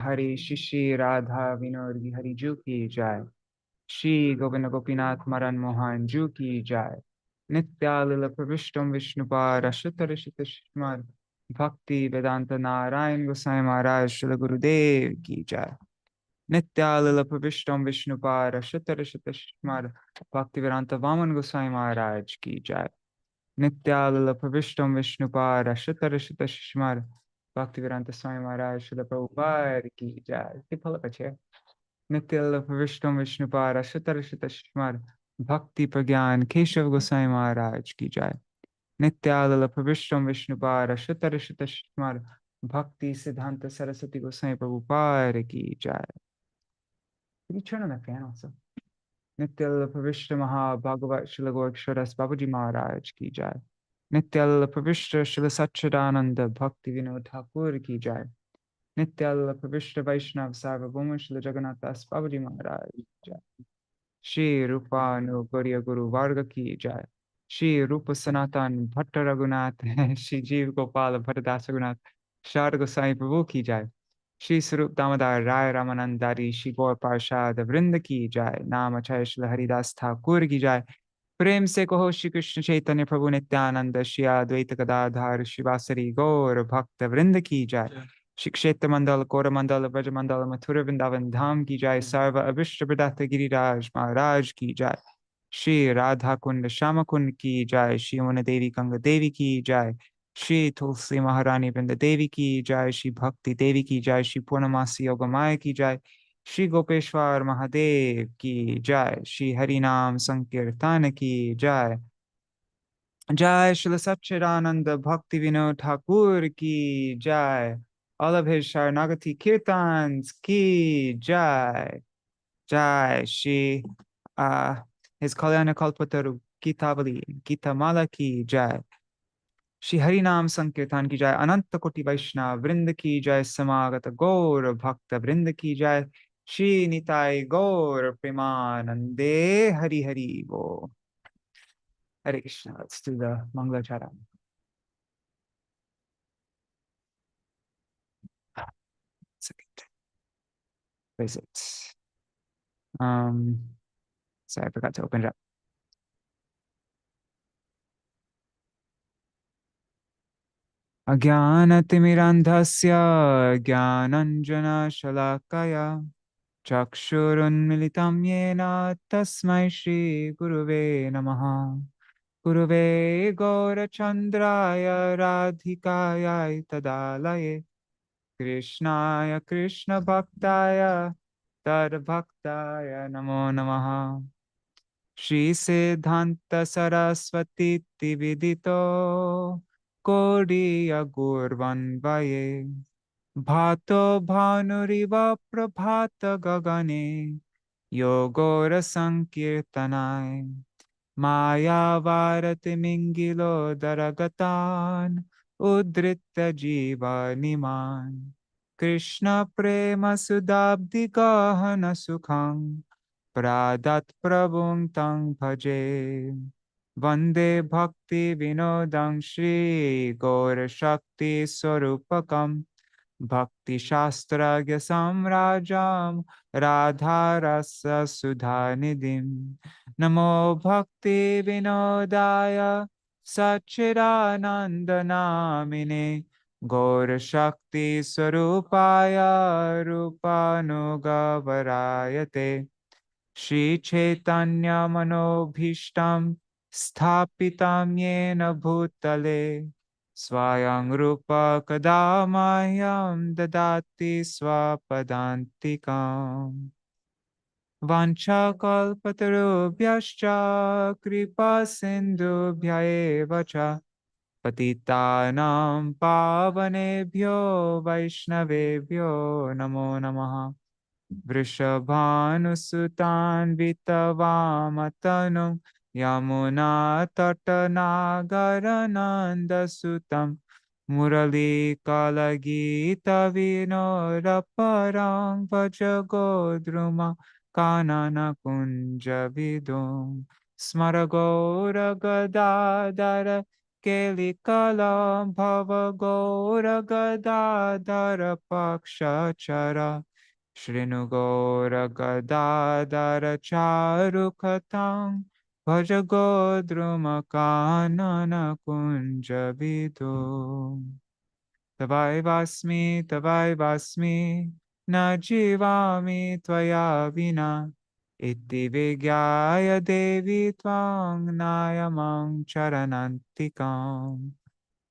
हरि शिशि राधा विनोद हरि जू की जय। श्री गोविंद गोपीनाथ मरन मोहन जू की जय। नित्यालल प्रविष्टम विष्णुपाद शतरशित स्मर भक्ति वेदांत नारायण गोसाई महाराज श्री गुरुदेव की जय। नित्यालल प्रविष्टम विष्णुपाद शतरशित स्मर भक्ति वेदांत वामन गोसाई महाराज की जय। नित्यालल प्रविष्टम विष्णुपाद शतरशित स्मर भक्ति वेदांत स्वामी महाराज श्री प्रभुपाद की जय। नित्यल विष्णु विष्णुपाद शतरशत स्मर भक्ति प्रज्ञान केशव गोसाई महाराज की जय। नित्यालल विष्णु विष्णुपाद शतरशत स्मर भक्ति सिद्धांत सरस्वती गोसाई प्रभुपाद की जय। Can you turn on that fan also? नित्यल Vishnu महाभागवत श्री गोरक्षरस बाबूजी महाराज की जय। नित्यल विष्णु श्री सच्चिदानंद भक्ति विनोद ठाकुर की जय। नित्याल विष्णु वैष्णव सार्वभौम श्री जगन्नाथ दास बाबूजी महाराज की जय। श्री रूपानुगुर्य गुरु वर्ग की जय। श्री रूप सनातन भट्ट रघुनाथ श्री जीव गोपाल भट्टदास रघुनाथ शारद गोसाई प्रभु की जय। श्री स्वरूप दामोदर राय रामानंदारी श्री गौर पार्षद वृंद की जय। नाम अक्षय श्री हरिदास ठाकुर की जय। प्रेम से कहो श्री कृष्ण चैतन्य प्रभु नित्यानंद श्री अद्वैत गदाधर शिवासरी गौर भक्त वृंद की जय। श्री क्षेत्र मंडल कोरमंडल ब्रज मंडल मथुरा वृंदावन धाम की जय। सर्व अभिष्ट प्रदाता गिरिराज महाराज की जय। श्री राधा कुंड श्याम कुंड की जय। श्री यमुना देवी गंगा देवी की जय। श्री तुलसी महारानी वृंद देवी की जय। श्री भक्ति देवी की जय। श्री पूर्णमासी योगमाया की जय। श्री गोपेश्वर महादेव की जय। श्री हरिनाम संकीर्तन की जय। जय श्री सच्चिदानंद भक्ति विनोद ठाकुर की जय। All of his Śaraṇāgati kirtans ki jai. Jai Shri his Kalyana Kalpataru Gitavali Gitamala ki jai. Shri Harinam Sankirtan ki jai. Ananta Koti Vaishnava Vrinda ki jai. Samagata Gaur Bhakta Vrinda ki jai. Shri Nitai Gaur Premanande Hari Hari Bo. Hare Krishna. Let's do the Mangala Charan. Where is it? Sorry, I forgot to open it up. अज्ञानतिमिरान्धस्य ज्ञानञ्जनशलाकया चक्षुरुन्मिलितं येन तस्मै श्रीगुरुवे नमः। गुरुवे गौरचन्द्राय राधिकायै तदालये कृष्णाय कृष्णभक्ताय तद्भक्ताय नमो नमः। श्रीसिद्धान्तसरस्वतीति विदितो कोडिया गौरवन्वये भातो भानुरिव प्रभात गगने योगोरसंकीर्तनाय मायावारतिमिङ्गिलो दरगतान् उद्धृत्य जीवनिमान् कृष्ण प्रेम सुदाब्धि गहन सुखं प्रादत् प्रभुं तं भजे। वन्दे भक्ति विनोदं श्री गौरशक्ति स्वरूपकं भक्तिशास्त्रज्ञ साम्राज्यं राधारस सुधानिधिं नमो भक्ति विनोदाय सच्चिदानन्दनामिने गौरशक्ति स्वरूपाय रूपानुगवरायते श्री चैतन्य मनोभीष्टं स्थापितं येन भूतले स्वयं रूप कदा मह्यं ददाति स्वपदान्तिकम्। वाञ्छाकल्पतरुभ्यश्च कृपा सिन्धुभ्य एव च पतितानां पावनेभ्यो वैष्णवेभ्यो नमो नमः। वृषभानुसुतान्वितवामतनुं यमुनातटनागरनन्दसुतं मुरलीकलगीतविनोदपरं भज गोद्रुमा काननकुञ्जविदुं स्मर गौरगदाधर Kelikala Bhava Gora Gadadhara Pakshachara Shrinu Gora Gadadhara Charukatam Bhaja Godruma Kanana Kunja Vidu Tavai Vasmi Na Jivami Tvaya Vina Iti Vigyaya Devi Tvang Nayamang Charanantikam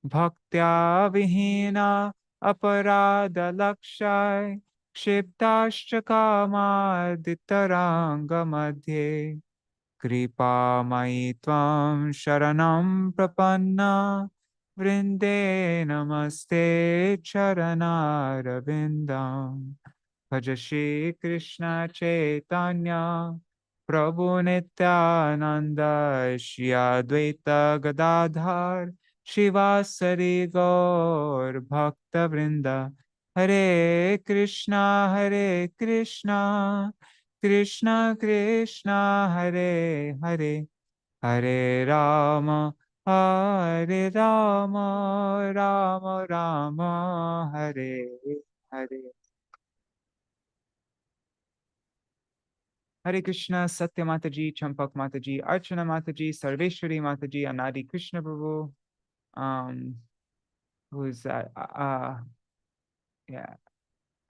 Bhaktya Vihina Aparada Lakshai Kshiptascha Kamadhitaranga Madhye Kripa Mai Tvam Sharanam Prapanna Vrinde Namaste Charanarvindam Bhaja Shri Krishna Chaitanya Prabhu Nityananda Shri Advaita Gadadhar Shivasari Gaur Bhakta Vrinda Hare Krishna Krishna Krishna Hare Hare Hare Rama Hare Rama Rama Rama Hare Hare Hare Krishna, Satya Mataji, Champak Mataji, Archana Mataji, Sarveshwari Mataji, Anadi Krishna Prabhu, who's yeah,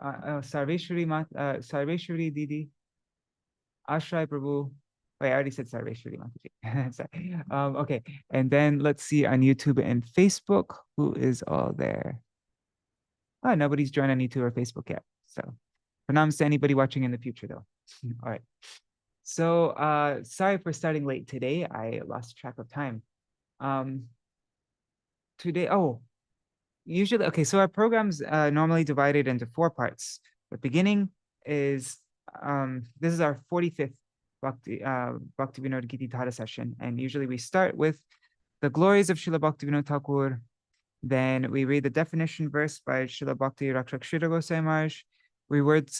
Sarveshwari Didi, Ashray Prabhu. Wait, I already said Sarveshwari Mataji. Sorry. Okay, and then let's see on YouTube and Facebook who is all there. Oh, nobody's joined on YouTube or Facebook yet. So, pranams to anybody watching in the future, though. All right. So sorry for starting late today. I lost track of time. Today, usually, okay, so our program's normally divided into 4 parts. The beginning is, this is our 45th Bhaktivinoda-gīti-dhārā session. And usually we start with the glories of Srila Bhaktivinoda Thakur. Then we read the definition verse by Srila Bhakti Rakshak Sridhar Goswami Maharaj. We read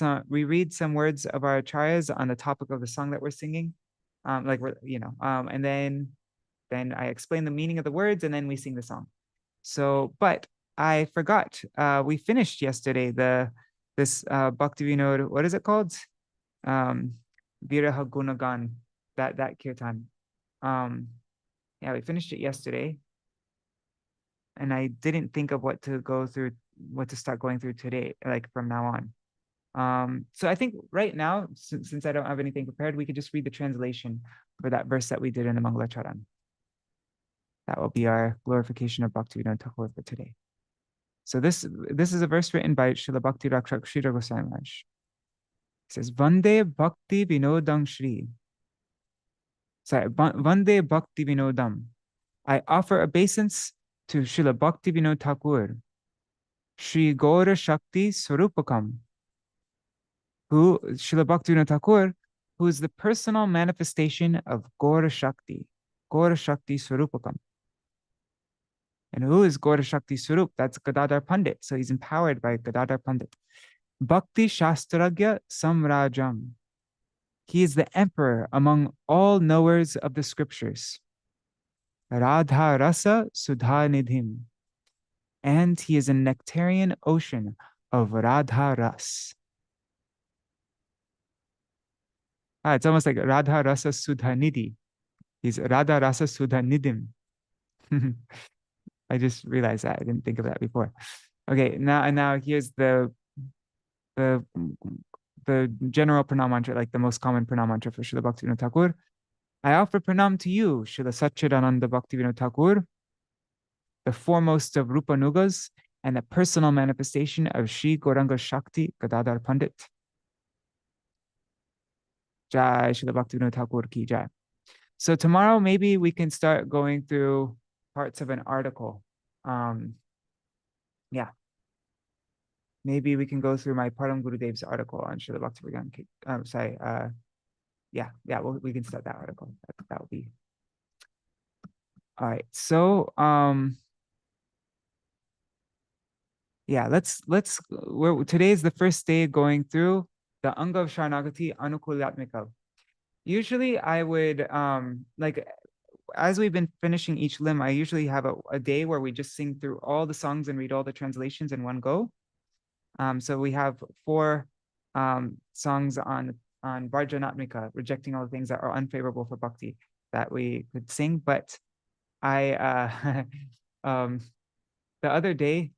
some words of our acharyas on the topic of the song that we're singing, and then I explain the meaning of the words, and then we sing the song. So, but I forgot, we finished yesterday this Bhaktivinoda, what is it called? Viraha Gunagan, that kirtan. Yeah, we finished it yesterday, and I didn't think of what to start going through today, like from now on. So I think right now, since I don't have anything prepared, we could just read the translation for that verse that we did in the Mangalacharan. That will be our glorification of Bhaktivinoda Thakur for today. So this is a verse written by Srila Bhakti Rakshak Sridhar Goswami Maharaj. It says, Vande Bhakti Vinodam Shri. Vande Bhakti Vinodam. I offer obeisance to Srila Bhaktivinoda Thakur, Shri Gaura Shakti Swarupakam, who Srila Bhaktivinoda Thakur, who is the personal manifestation of Gaura Shakti Swarupakam. And who is Gaura Shakti Swarup? That's Gadadhar Pandit. So he's empowered by Gadadhar Pandit. Bhakti Shastragya Samrajam. He is the emperor among all knowers of the scriptures. Radha Rasa Sudha Nidhim. And he is a nectarian ocean of Radha Ras. It's almost like Radha Rasa Sudha Nidhi. He's Radha Rasa Sudha Nidhim. I just realized that. I didn't think of that before. Okay, now here's the general pranam mantra, like the most common pranam mantra for Srila Bhaktivinoda Thakur. I offer pranam to you, Srila Satchidananda Bhaktivinoda Thakur, the foremost of Rupanugas and the personal manifestation of Shri Gauranga Shakti Gadadhar Pandit. Jai Srila Bhaktivinoda Thakur ki jai. So tomorrow maybe we can start going through parts of an article. Yeah. Maybe we can go through my Param Gurudev's article on Srila Bhaktivinoda-gīti-dhārā. We can start that article. That will be. All right. So today is the first day going through the Anga of Śaraṇāgati, Anukūlyātmika. Usually I would as we've been finishing each limb, I usually have a day where we just sing through all the songs and read all the translations in one go. So we have 4 songs on Vajranatmika, rejecting all the things that are unfavorable for bhakti, that we could sing. But I the other day,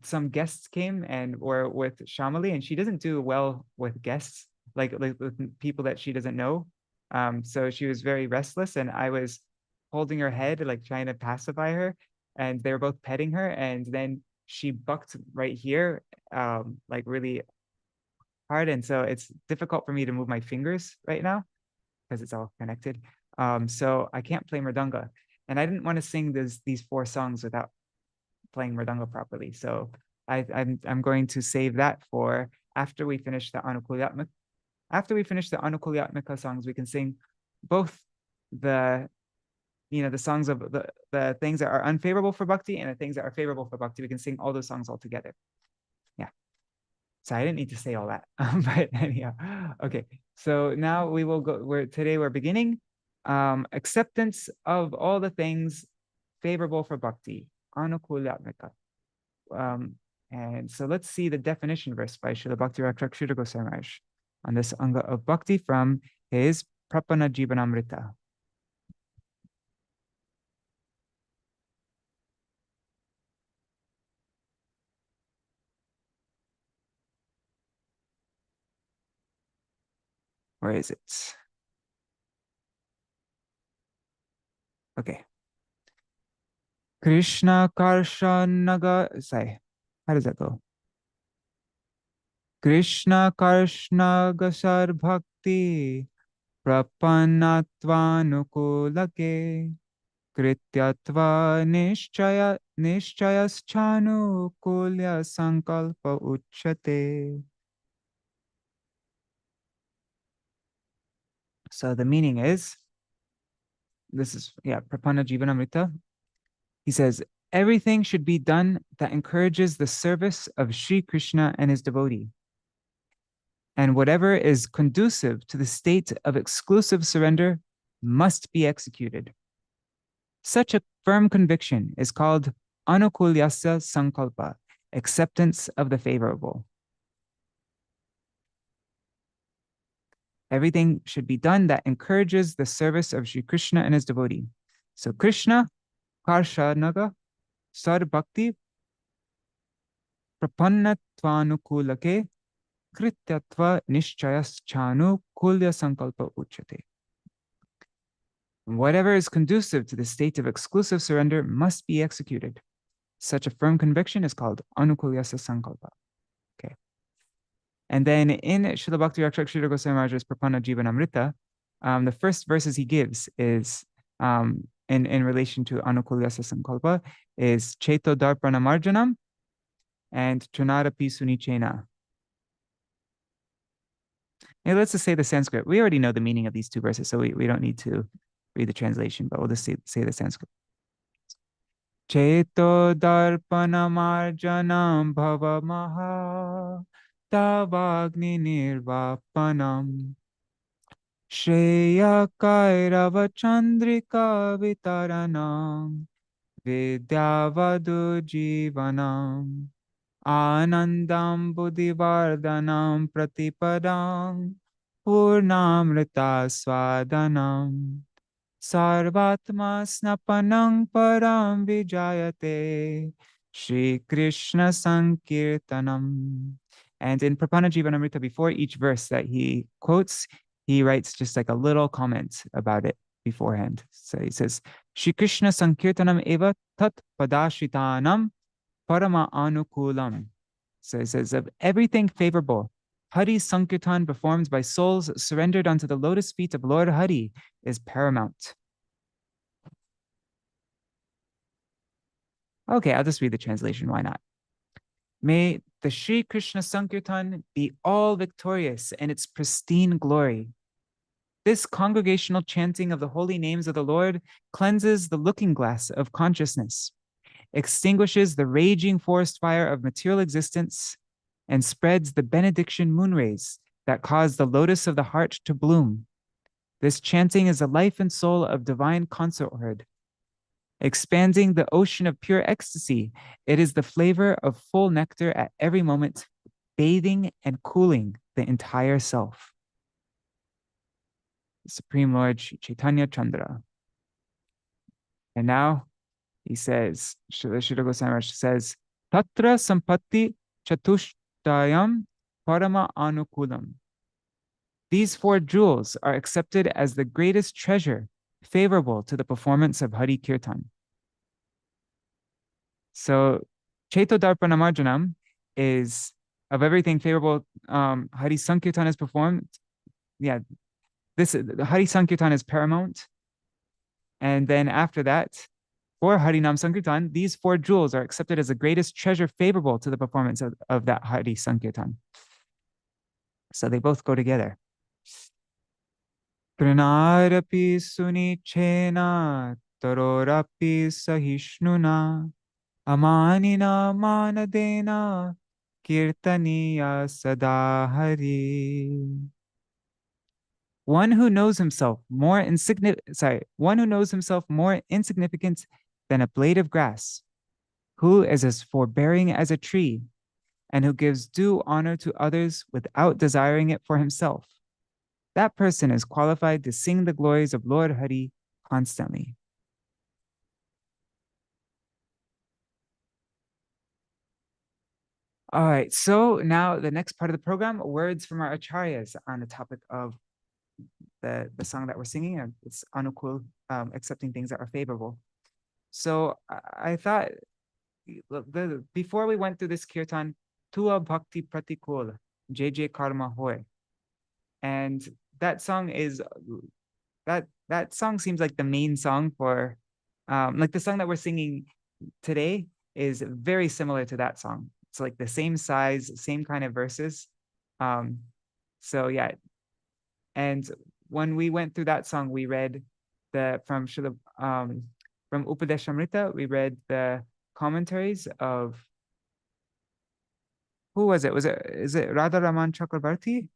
some guests came and were with Shamali, and she doesn't do well with guests, like with people that she doesn't know. So she was very restless, and I was holding her head, like trying to pacify her, and they were both petting her, and then she bucked right here, like really hard, and so it's difficult for me to move my fingers right now because it's all connected. So I can't play mridanga, and I didn't want to sing these 4 songs without playing mridanga properly. So I'm going to save that for after we finish the Anukūlyātmika. After we finish the Anukūlyātmika songs, we can sing both the the songs of the things that are unfavorable for bhakti and the things that are favorable for bhakti. We can sing all those songs all together. Yeah. So I didn't need to say all that, but anyhow, okay. So now we will go. Today we're beginning acceptance of all the things favorable for bhakti. Anukūlyātmika. And so let's see the definition verse by Srila Bhakti-Rakshakshita Goswami Maharaj on this anga of bhakti from his Prapanna Jivanamrita. Where is it? Okay. Krishna Karshanaga, say, how does that go? Krishna Karshnagasar Bhakti Prapanatvanukūlake Krityatva Nishchayaschānukulya Sankalpa Uchate. So the meaning is, this is, Prapanna Jivanamrita. He says, everything should be done that encourages the service of Sri Krishna and his devotee. And whatever is conducive to the state of exclusive surrender must be executed. Such a firm conviction is called Anukūlyasya Sankalpa, acceptance of the favorable. Everything should be done that encourages the service of Sri Krishna and his devotee. So Krishna, Karshanaga, Sar Bhakti, Prapannatvanukūlake, Krityatva Nishchayaschānu Kulya Sankalpa Uchate. Whatever is conducive to the state of exclusive surrender must be executed. Such a firm conviction is called Anukūlyasya Sankalpa. Okay. And then in Srila Bhakti-Rakshakshita Goswami Maharaj's Prapanna Jivanamrita, the first verses he gives is in relation to Anukūlyasya Sankalpa is Cheto Darpana Marjanam and Trinadapi Sunichena. Hey, let's just say the Sanskrit. We already know the meaning of these 2 verses, so we don't need to read the translation, but we'll just say the Sanskrit. Cheto Darpana Marjanam Bhava Maha Tavagni Nirvapanam Shreya Kairava Chandrika Vitaranam Vidyavadu Jivanam Anandam Buddhivardhanam Pratipadam Purnamrita Swadanam Sarvatma Snapanam Param Vijayate Shri Krishna Sankirtanam. And in Prapanna Jivanamrita, before each verse that he quotes, he writes just like a little comment about it beforehand. So he says, Shri Krishna Sankirtanam eva tat padashitanam parama anukulam. So he says, of everything favorable, Hari Sankirtan performed by souls surrendered unto the lotus feet of Lord Hari is paramount. Okay, I'll just read the translation. Why not? May the Sri Krishna Sankirtan be all victorious in its pristine glory. This congregational chanting of the holy names of the Lord cleanses the looking glass of consciousness, extinguishes the raging forest fire of material existence, and spreads the benediction moon rays that cause the lotus of the heart to bloom. This chanting is the life and soul of divine consorthood, expanding the ocean of pure ecstasy. It is the flavor of full nectar at every moment, bathing and cooling the entire self. The Supreme Lord Sri Chaitanya Chandra. And now he says, Srila Goswami Maharaj says, Tatra Sampatti Chatushtayam Parama Anukulam. These four jewels are accepted as the greatest treasure favorable to the performance of Hari Kirtan. So Chaito Darpanamarjanam is of everything favorable. Hari Sankirtan is performed. Yeah, Hari Sankirtan is paramount. And then after that, for Harinam Sankirtan, these four jewels are accepted as the greatest treasure favorable to the performance of that Hari Sankirtan. So they both go together. Pranarapi sunichena tarorapi sahishnuna amanina manadena kirtaniya sadahari. One who knows himself more insignificant than a blade of grass, who is as forbearing as a tree, and who gives due honor to others without desiring it for himself. That person is qualified to sing the glories of Lord Hari constantly. All right, so now the next part of the program, words from our acharyas on the topic of the song that we're singing. It's Anukūl, accepting things that are favorable. So I thought, before we went through this kirtan, Tuwā Bhakti-anukūla, JJ Karma Hoy. And that song is, that song seems like the main song for, like the song that we're singing today is very similar to that song. It's like the same size, same kind of verses. So yeah. And when we went through that song, we read from Upadeshamrita, we read the commentaries of, who was it? Is it Radha Raman Chakrabarti?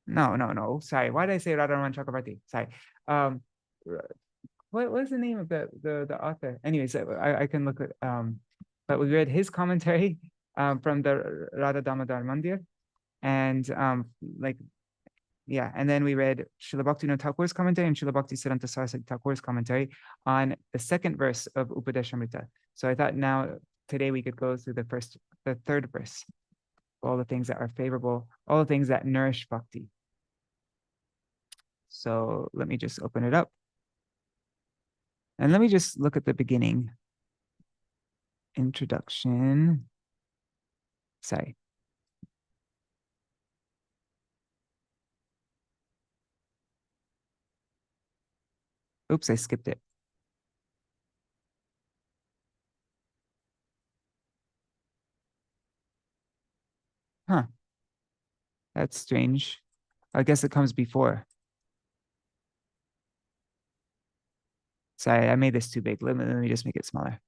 No. Sorry. Why did I say Radha Raman Chakrabarti? Sorry. What was the name of the author? Anyways, I can look at, but we read his commentary from the Radha Damodar Mandir. And and then we read Srila Bhaktivinoda Thakur's commentary and Srila Bhaktisiddhanta Saraswati Thakur's commentary on the second verse of Upadeshamrita. So I thought today we could go through the third verse, all the things that are favorable, all the things that nourish bhakti. So let me just open it up. And let me just look at the beginning. Introduction. Sorry. Oops, I skipped it. Huh. That's strange. I guess it comes before. Sorry, I made this too big. Let me just make it smaller.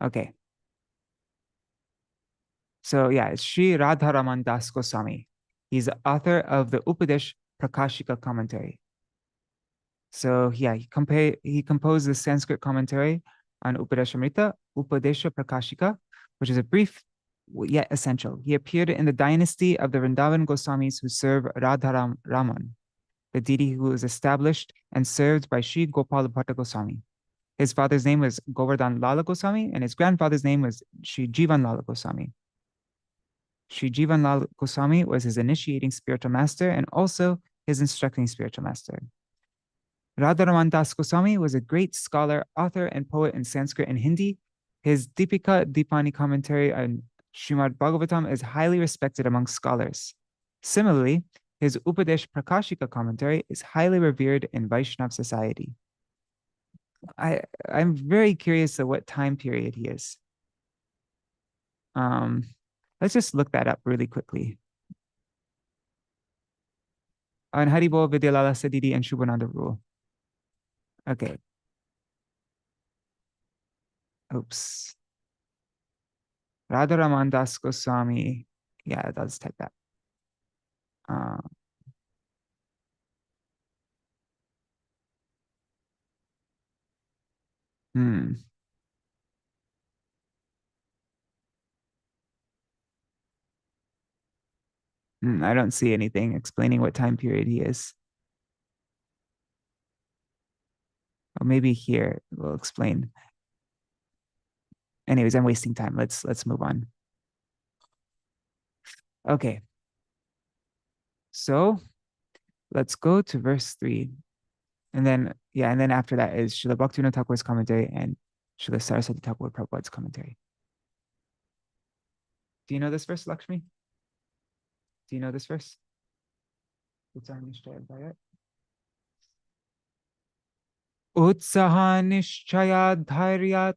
Okay. So yeah, it's Sri Radharaman Das Goswami. He's the author of the Upadesh Prakashika commentary. So yeah, he composed the Sanskrit commentary on Upadeshamrita, Upadesha Prakashika, which is a brief yet essential. He appeared in the dynasty of the Vrindavan Goswamis who serve Raman, the deity who was established and served by Sri Gopal Bhatta Goswami. His father's name was Govardhan Lala Goswami, and his grandfather's name was Sri Jivan Lala Goswami. Sri Jivan Lala Goswami was his initiating spiritual master and also his instructing spiritual master. Radharaman Das Goswami was a great scholar, author, and poet in Sanskrit and Hindi. His Deepika Dipani commentary on Srimad Bhagavatam is highly respected among scholars. Similarly, his Upadesh Prakashika commentary is highly revered in Vaishnav society. I'm very curious of what time period he is. Let's just look that up really quickly. On Haribol, Vidyalala Sadidi, and Shubhananda rule. Okay. Oops. Radharaman Das Goswami. Yeah, let's type that. I don't see anything explaining what time period he is. Or maybe here we'll explain. Anyways, I'm wasting time. Let's move on. Okay. So let's go to verse 3. And then after that is Srila Bhaktivinoda Thakur's commentary and Srila Saraswati Thakur Prabhupada's commentary. Do you know this verse, Lakshmi? Do you know this verse? Utsaha nishchayat dhairyat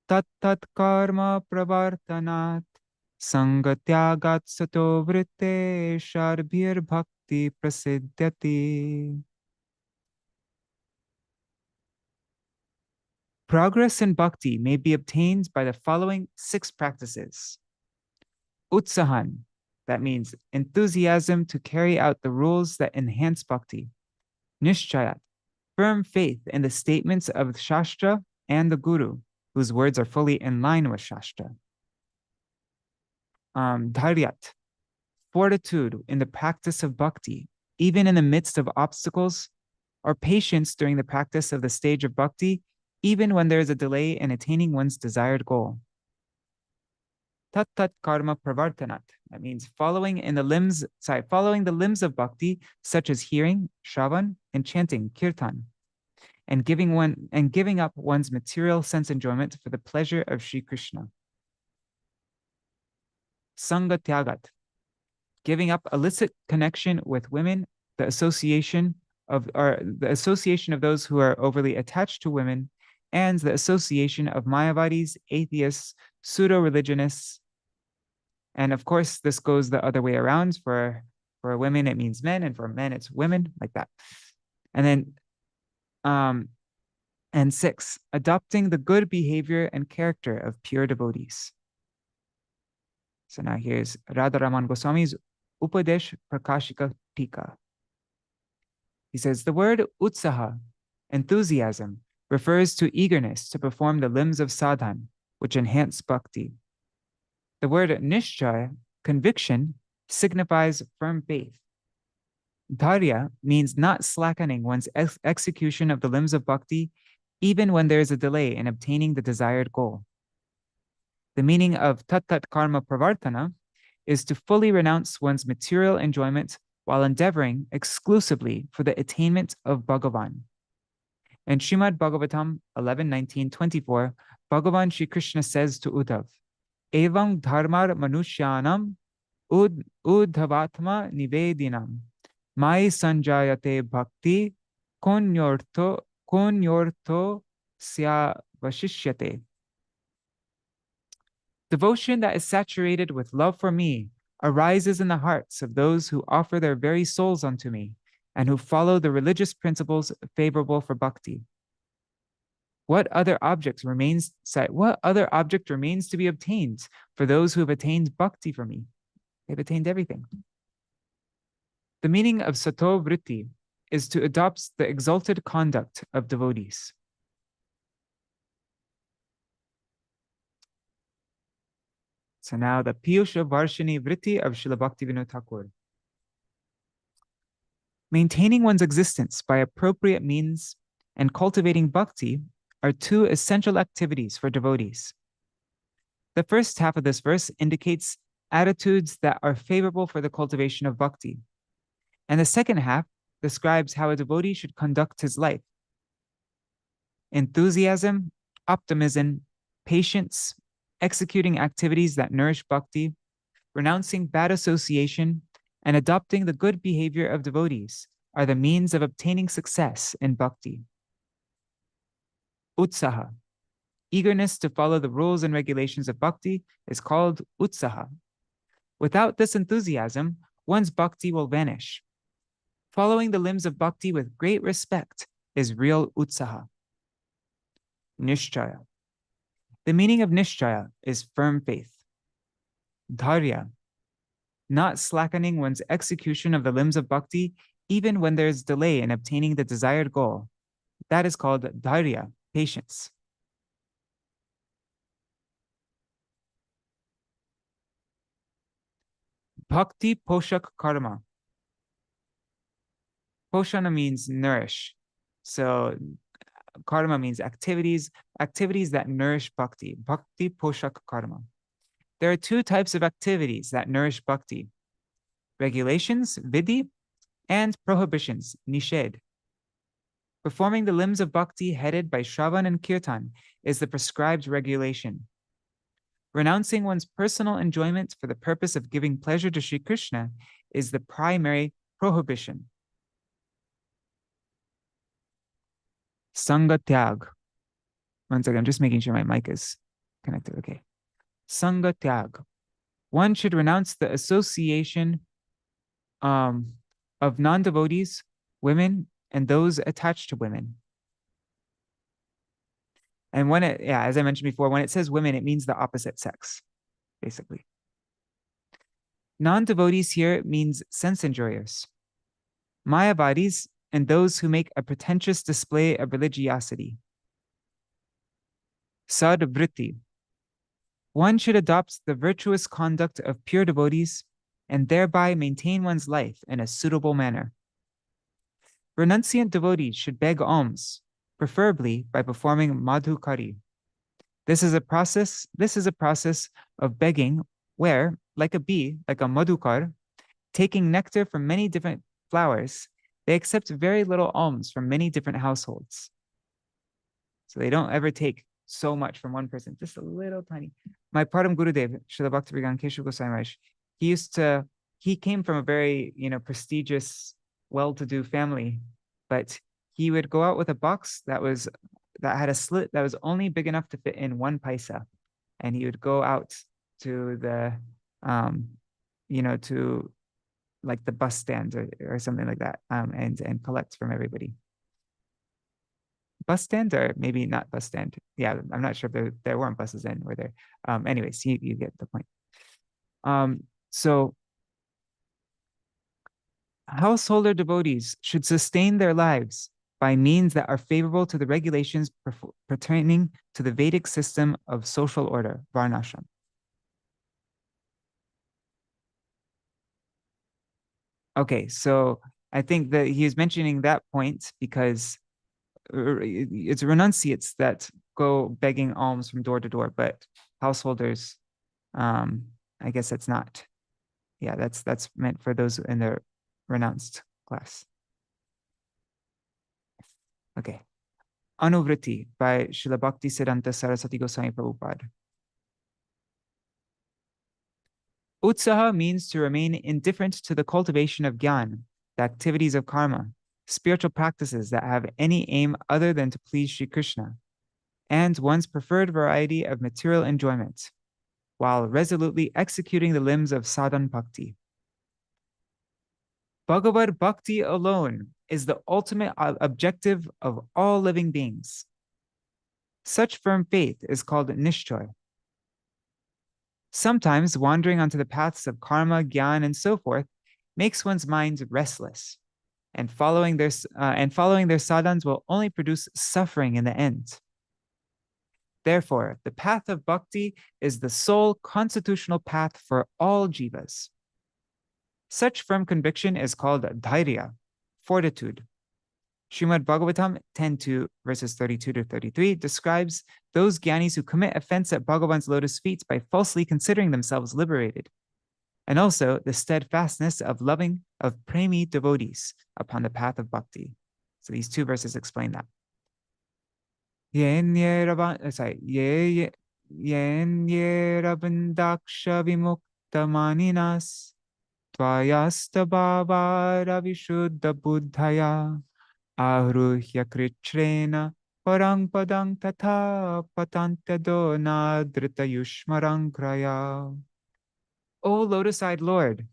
tat tat karma pravartanat sangatyagat sato vritte sharbhir bhakti prasiddhyati. Progress in bhakti may be obtained by the following 6 practices. Utsahan, that means enthusiasm to carry out the rules that enhance bhakti. Nishchayat, firm faith in the statements of Shastra and the Guru, whose words are fully in line with Shastra. Dhairyat, fortitude in the practice of bhakti, even in the midst of obstacles, or patience during the practice of the stage of bhakti, even when there is a delay in attaining one's desired goal. Tat tat karma pravartanat, that means following the limbs of bhakti, such as hearing, shravan, and chanting, kirtan, and giving up one's material sense enjoyment for the pleasure of Sri Krishna. Sanga tyagat, giving up illicit connection with women, the association of those who are overly attached to women, and the association of Mayavadis, atheists, pseudo-religionists. And of course, this goes the other way around. For women, it means men, and for men, it's women, like that. And then, and 6, adopting the good behavior and character of pure devotees. So now here's Radharaman Goswami's Upadesh Prakashika Tika. He says, the word utsaha, enthusiasm, refers to eagerness to perform the limbs of sadhan, which enhance bhakti. The word nishchaya, conviction, signifies firm faith. Dharya means not slackening one's execution of the limbs of bhakti, even when there is a delay in obtaining the desired goal. The meaning of tat tat karma pravartana is to fully renounce one's material enjoyment while endeavoring exclusively for the attainment of Bhagavan. In Srimad Bhagavatam 11:19-24, Bhagavan Shri Krishna says to Uddhav, Evam dharmar manushyanam uddhavatma nivedinam mai sanjayate bhakti konyortho sya vashishyate. Devotion that is saturated with love for me arises in the hearts of those who offer their very souls unto me and who follow the religious principles favorable for bhakti. What other object remains to be obtained for those who have attained bhakti for me? They've attained everything. The meaning of sato vritti is to adopt the exalted conduct of devotees. So now the Piyusha Varshini Vritti of Srila Bhaktivinoda Thakur. Maintaining one's existence by appropriate means and cultivating bhakti are 2 essential activities for devotees. The first half of this verse indicates attitudes that are favorable for the cultivation of bhakti. And the second half describes how a devotee should conduct his life. Enthusiasm, optimism, patience, executing activities that nourish bhakti, renouncing bad association, and adopting the good behavior of devotees are the means of obtaining success in bhakti. Utsaha, eagerness to follow the rules and regulations of bhakti, is called utsaha. Without this enthusiasm, one's bhakti will vanish. Following the limbs of bhakti with great respect is real utsaha. Nishchaya. The meaning of nishchaya is firm faith. dharya, not slackening one's execution of the limbs of bhakti, even when there's delay in obtaining the desired goal. That is called dharya, patience. Bhakti poshak karma. Poshana means nourish. So karma means activities that nourish bhakti. Bhakti poshak karma. There are two types of activities that nourish bhakti: regulations, vidhi, and prohibitions, nishedh. Performing the limbs of bhakti headed by Shravan and Kirtan is the prescribed regulation. Renouncing one's personal enjoyment for the purpose of giving pleasure to Sri Krishna is the primary prohibition. Sangha tyag. One second, I'm just making sure my mic is connected. Okay. Sangha tyag. One should renounce the association of non-devotees, women, and those attached to women. And when it, as I mentioned before, when it says women, it means the opposite sex, basically. Non-devotees here means sense enjoyers, Mayavadis, and those who make a pretentious display of religiosity. Sadvritti. One should adopt the virtuous conduct of pure devotees and thereby maintain one's life in a suitable manner. Renunciant devotees should beg alms, preferably by performing madhukari. This is a process of begging where, like a bee, like a madhukar, taking nectar from many different flowers, they accept very little alms from many different households. So they don't ever take so much from one person, just a little tiny. My Param Gurudev, Srila Bhaktivedanta Keshav Goswami Maharaj, he came from a very, prestigious, well-to-do family, but he would go out with a box that had a slit that was only big enough to fit in 1 paisa. And he would go out to the, to like the bus stand or something like that, and collect from everybody. Bus stand, or maybe not bus stand. Yeah, I'm not sure if there weren't buses then, were there? Anyways, you get the point. So householder devotees should sustain their lives by means that are favorable to the regulations pertaining to the Vedic system of social order, Varnashram. Okay, so I think that he is mentioning that point because it's renunciates that go begging alms from door to door, but householders, I guess that's not. Yeah, that's meant for those in the renounced class. Okay. Anuvritti by Srila Bhaktisiddhanta Saraswati Goswami Prabhupada. Utsaha means to remain indifferent to the cultivation of gyan, the activities of karma, spiritual practices that have any aim other than to please Sri Krishna, and one's preferred variety of material enjoyment, while resolutely executing the limbs of sadhan bhakti. Bhagavad Bhakti alone is the ultimate objective of all living beings. Such firm faith is called nishchoy. Sometimes wandering onto the paths of karma, gyan, and so forth makes one's mind restless, and following their sadhans will only produce suffering in the end. Therefore, the path of bhakti is the sole constitutional path for all jivas. Such firm conviction is called dhairya, fortitude. Srimad Bhagavatam 10.2 verses 32 to 33 describes those jnanis who commit offense at Bhagavan's lotus feet by falsely considering themselves liberated, and also the steadfastness of premi devotees upon the path of bhakti. So these 2 verses explain that. Yen yerabandaksha vimukta maninas tvayasta bhava ravishuddha buddhaya aruhya kritrena parang padang tatha patantado nadrita yushmarang kraya. O lotus-eyed Lord,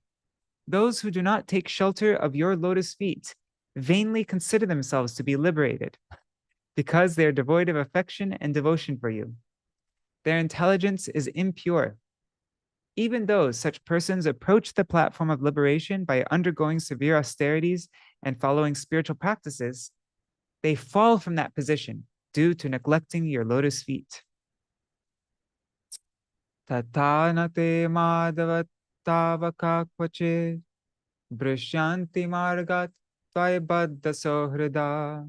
those who do not take shelter of your lotus feet vainly consider themselves to be liberated because they are devoid of affection and devotion for you. Their intelligence is impure. Even though such persons approach the platform of liberation by undergoing severe austerities and following spiritual practices, they fall from that position due to neglecting your lotus feet. Tatanate madhava tavaka kvache brishyanti margat tvaya sohrida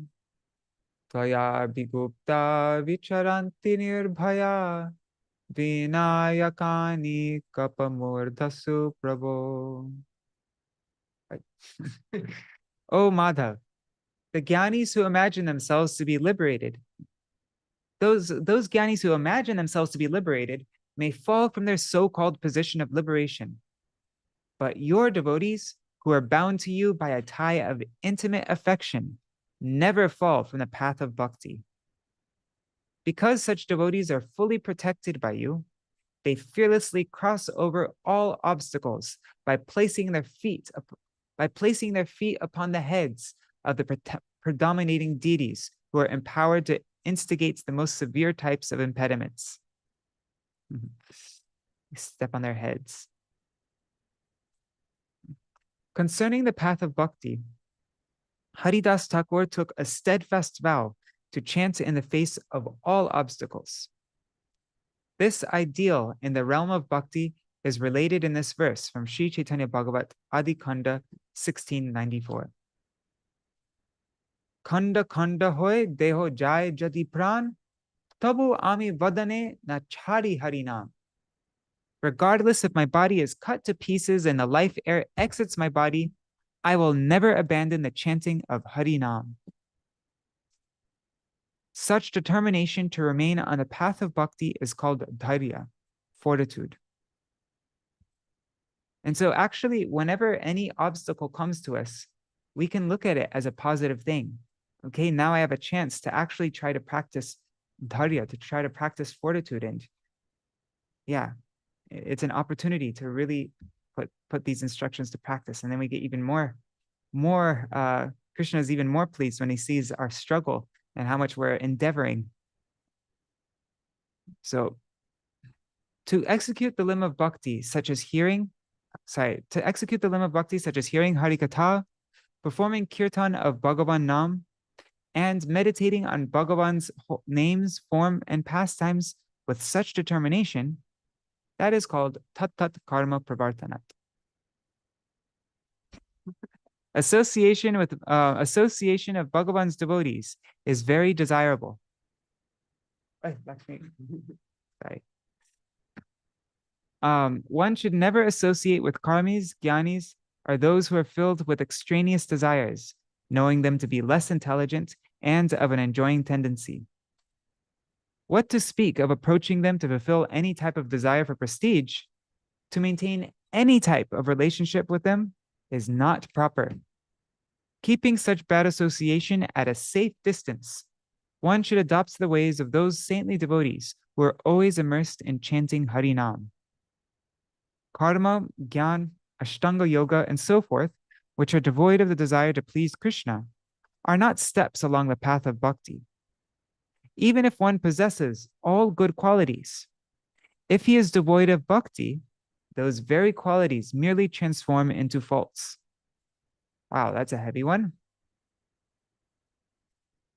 tvaya bhigupta vicharanti nirbhaya vinayakani kapamurdhasu prabho. Oh Madhav, the Gyanis who imagine themselves to be liberated, those Gyanis who imagine themselves to be liberated may fall from their so-called position of liberation. But your devotees, who are bound to you by a tie of intimate affection, never fall from the path of bhakti. Because such devotees are fully protected by you, they fearlessly cross over all obstacles by placing their feet upon the heads of the predominating deities who are empowered to instigate the most severe types of impediments. Step on their heads. Concerning the path of bhakti, Haridas Thakur took a steadfast vow to chant in the face of all obstacles. This ideal in the realm of bhakti is related in this verse from Sri Chaitanya Bhagavat Adi Khanda 1694. Khanda khanda hoy deho jai jadi pran, tabu ami vadane na chari harinam. Regardless if my body is cut to pieces and the life air exits my body, I will never abandon the chanting of Harinam. Such determination to remain on the path of bhakti is called dhairya, fortitude. And so actually, whenever any obstacle comes to us, we can look at it as a positive thing. Okay, now I have a chance to actually try to practice dhairya, to try to practice fortitude. And yeah, it's an opportunity to really put these instructions to practice. And then we get even more Krishna is even more pleased when he sees our struggle and how much we're endeavoring. So to execute the limb of bhakti, such as hearing Harikatha, performing kirtan of Bhagavan Nam, and meditating on Bhagavan's names, form, and pastimes with such determination, that is called tat karma pravartanat. Association of Bhagavan's devotees is very desirable. Sorry. One should never associate with karmis, jnanis, or those who are filled with extraneous desires, knowing them to be less intelligent and of an enjoying tendency. What to speak of approaching them to fulfill any type of desire for prestige? To maintain any type of relationship with them is not proper. Keeping such bad association at a safe distance, one should adopt the ways of those saintly devotees who are always immersed in chanting Harinam. Karma, Gyan, Ashtanga Yoga, and so forth, which are devoid of the desire to please Krishna, are not steps along the path of bhakti. Even if one possesses all good qualities, if he is devoid of bhakti, those very qualities merely transform into faults. Wow, that's a heavy one.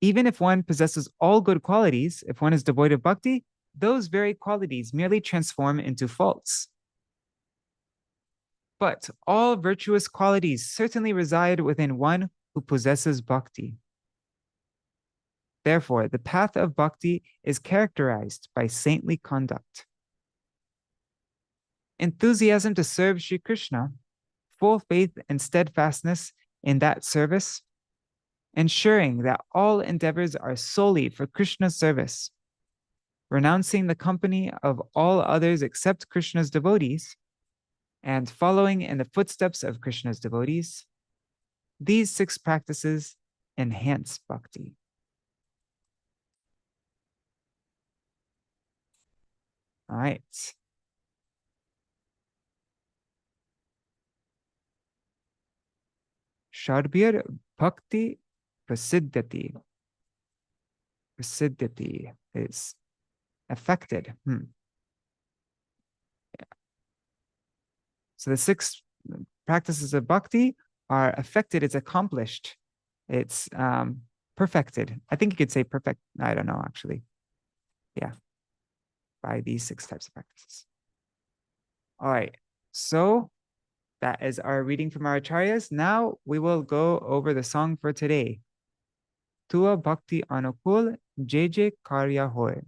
Even if one possesses all good qualities, if one is devoid of bhakti, those very qualities merely transform into faults. But all virtuous qualities certainly reside within one who possesses bhakti. Therefore, the path of bhakti is characterized by saintly conduct. Enthusiasm to serve Sri Krishna, full faith and steadfastness in that service, ensuring that all endeavors are solely for Krishna's service, renouncing the company of all others except Krishna's devotees, and following in the footsteps of Krishna's devotees, these 6 practices enhance bhakti. All right. Sharbir Bhakti Prasiddhati. Prasiddhati is affected. So the 6 practices of bhakti are affected, it's accomplished, it's perfected. I think you could say perfect. I don't know, actually. Yeah, by these 6 types of practices. All right, so that is our reading from our acharyas. Now we will go over the song for today. Tuwā Bhakti-anukūla Jai Karya Hoy.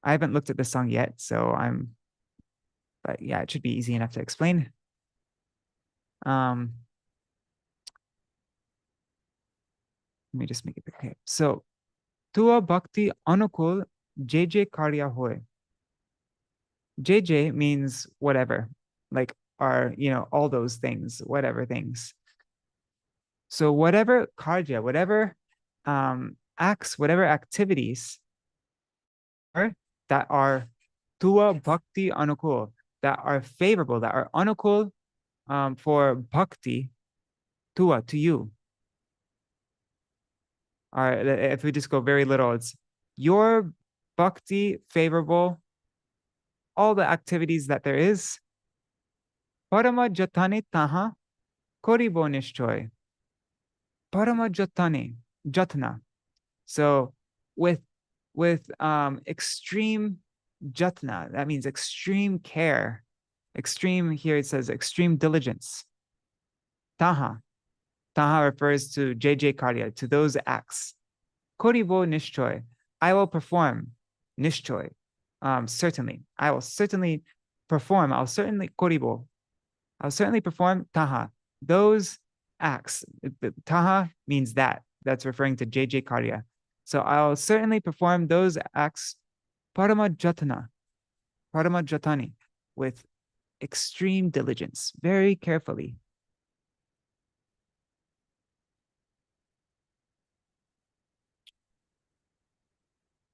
I haven't looked at the song yet, but yeah, it should be easy enough to explain. Let me just make it okay. So, Tuwā Bhakti-anukūla Jai Karya Hoy. JJ means whatever, like all those things, whatever things. So whatever karya, whatever acts, whatever activities that are Tuwā Bhakti-anukūla, that are favorable, that are anukul for bhakti, Tuwā, to you. All right, if we just go very little, it's your bhakti favorable, all the activities that there is. Parama jatane taha koribo nishchoy. Parama jatane, jatna. So with extreme jatna, that means extreme care. Extreme, here it says extreme diligence. Taha. Taha refers to JJ Karya, to those acts. Koribo nishchoy. I will perform. Nishchoy. Certainly. I will certainly perform. I'll certainly koribo. I'll certainly perform taha. Those acts. Taha means that. That's referring to JJ Karya. So I'll certainly perform those acts parama jatana, parama jatani, with extreme diligence, very carefully.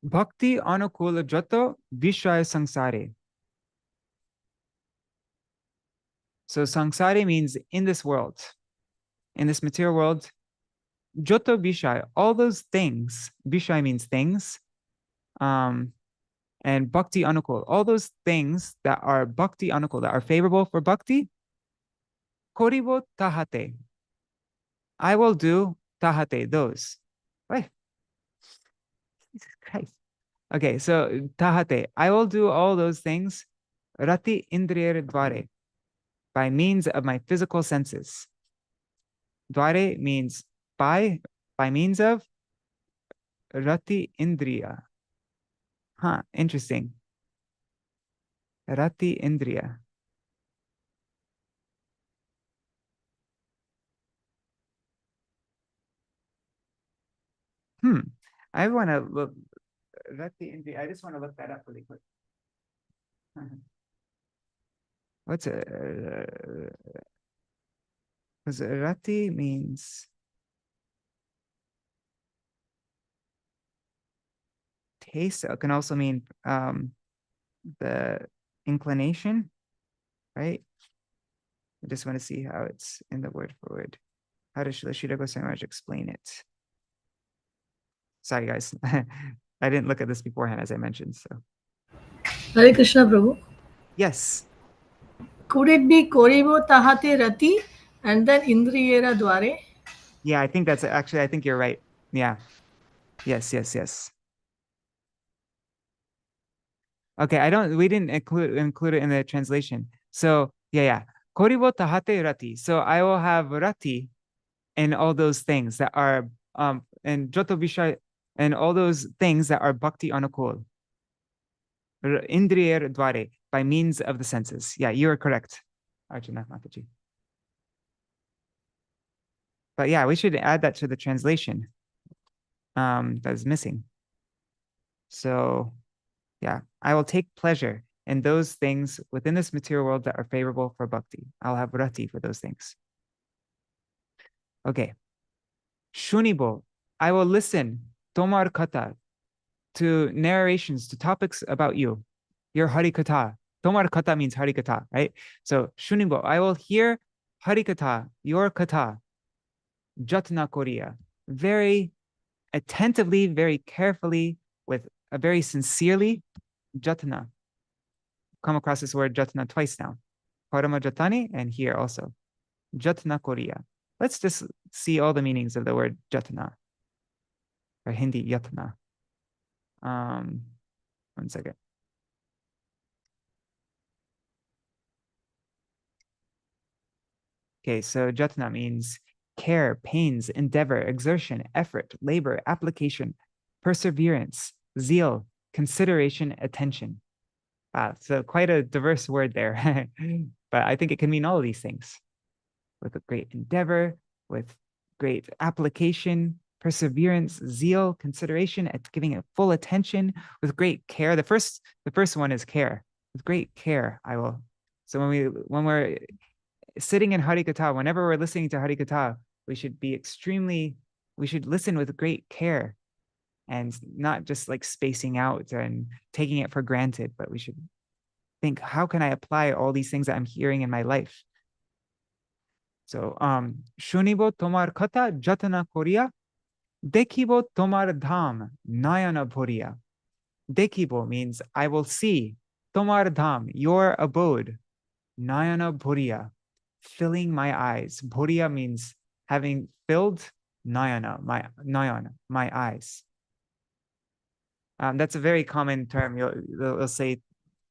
Bhakti-anukūla jato vishaya sangsare. So sangsare means in this world, in this material world. Joto vishaya, all those things, vishaya means things, and bhakti-anukūla, all those things that are bhakti-anukūla, that are favorable for bhakti. Koribo tahate. I will do tahate, those. Wait. Jesus Christ. Okay, so tahate, I will do all those things, rati indriya dvare, by means of my physical senses. Dvare means by means of, rati indriya. Huh, interesting. Rati indriya. I want to look, rati indriya, I just want to look that up really quick. What's a, because rati means taste. It can also mean the inclination, right? I just want to see how it's in the word for word. How does Srila Goswami Maharaj explain it? Sorry, guys. I didn't look at this beforehand, as I mentioned. So, Hare Krishna, Prabhu. Yes. Could it be Koribo Tahate Rati and then Indriyera Dware? Yeah, I think that's actually, I think you're right. Yeah. Yes. Okay, we didn't include it in the translation. So yeah. Koribo tahate rati. So I will have rati in all those things that are and joto vishay, and all those things that are bhakti-anukūla. Indriya dvare, by means of the senses. Yeah, you are correct, Arjuna Mataji. But yeah, we should add that to the translation. That is missing. So yeah, I will take pleasure in those things within this material world that are favorable for bhakti. I'll have rati for those things. Okay. Shunibo, I will listen, tomar kata, to narrations, to topics about you, your harikata. Tomar kata means harikata, right? So shunibo, I will hear harikata, your kata, jatna koriya, very attentively, very carefully, with a very sincerely, jatna. come across this word jatna twice now. Parama jatani and here also. Jatna koriya. Let's just see all the meanings of the word jatna. Or Hindi yatna. 1 second. Okay, so jatna means care, pains, endeavor, exertion, effort, labor, application, perseverance, zeal, consideration, attention. So quite a diverse word there. But I think it can mean all of these things. With a great endeavor, with great application, perseverance, zeal, consideration, at giving it full attention, with great care. The first one is care. With great care, I will. So when we're sitting in Harikatha, whenever we're listening to Harikatha, we should listen with great care and not just like spacing out and taking it for granted, but we should think, how can I apply all these things that I'm hearing in my life? So, Shunibo tomar kata jatana koriya, dekibo tomar dham nayana bhuriya. Dekibo means I will see, tomar dham, your abode, nayana bhuriya, filling my eyes. Bhuriya means having filled, nayana, my eyes. That's a very common term. You'll say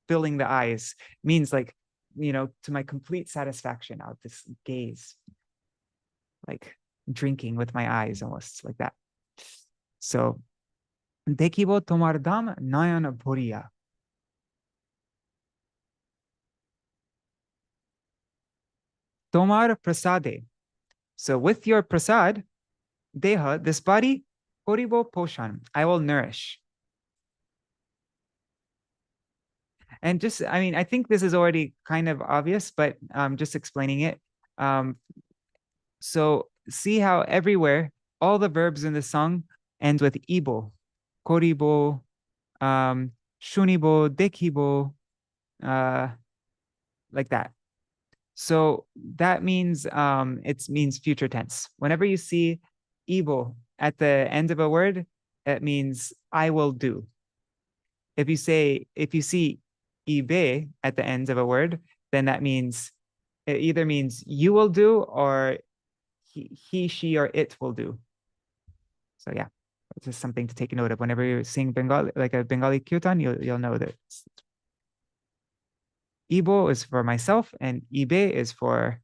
filling the eyes means like, to my complete satisfaction, I'll just gaze, like drinking with my eyes, almost like that. So, dekibo tomar dham nayana bhuriya. Tomar prasade. So with your prasad, deha, this body, koribo poshan, I will nourish. And just, I think this is already kind of obvious, but just explaining it. So see how everywhere, all the verbs in the song end with ibo, koribo, shunibo, dekibo, like that. So that means it means future tense. Whenever you see ibo at the end of a word, it means I will do. If you see ibe at the end of a word, then that means it either means you will do or he, she, or it will do. So yeah, it's just something to take note of. Whenever you're seeing Bengali, like a Bengali kirtan, you'll know that ibo is for myself and ibe is for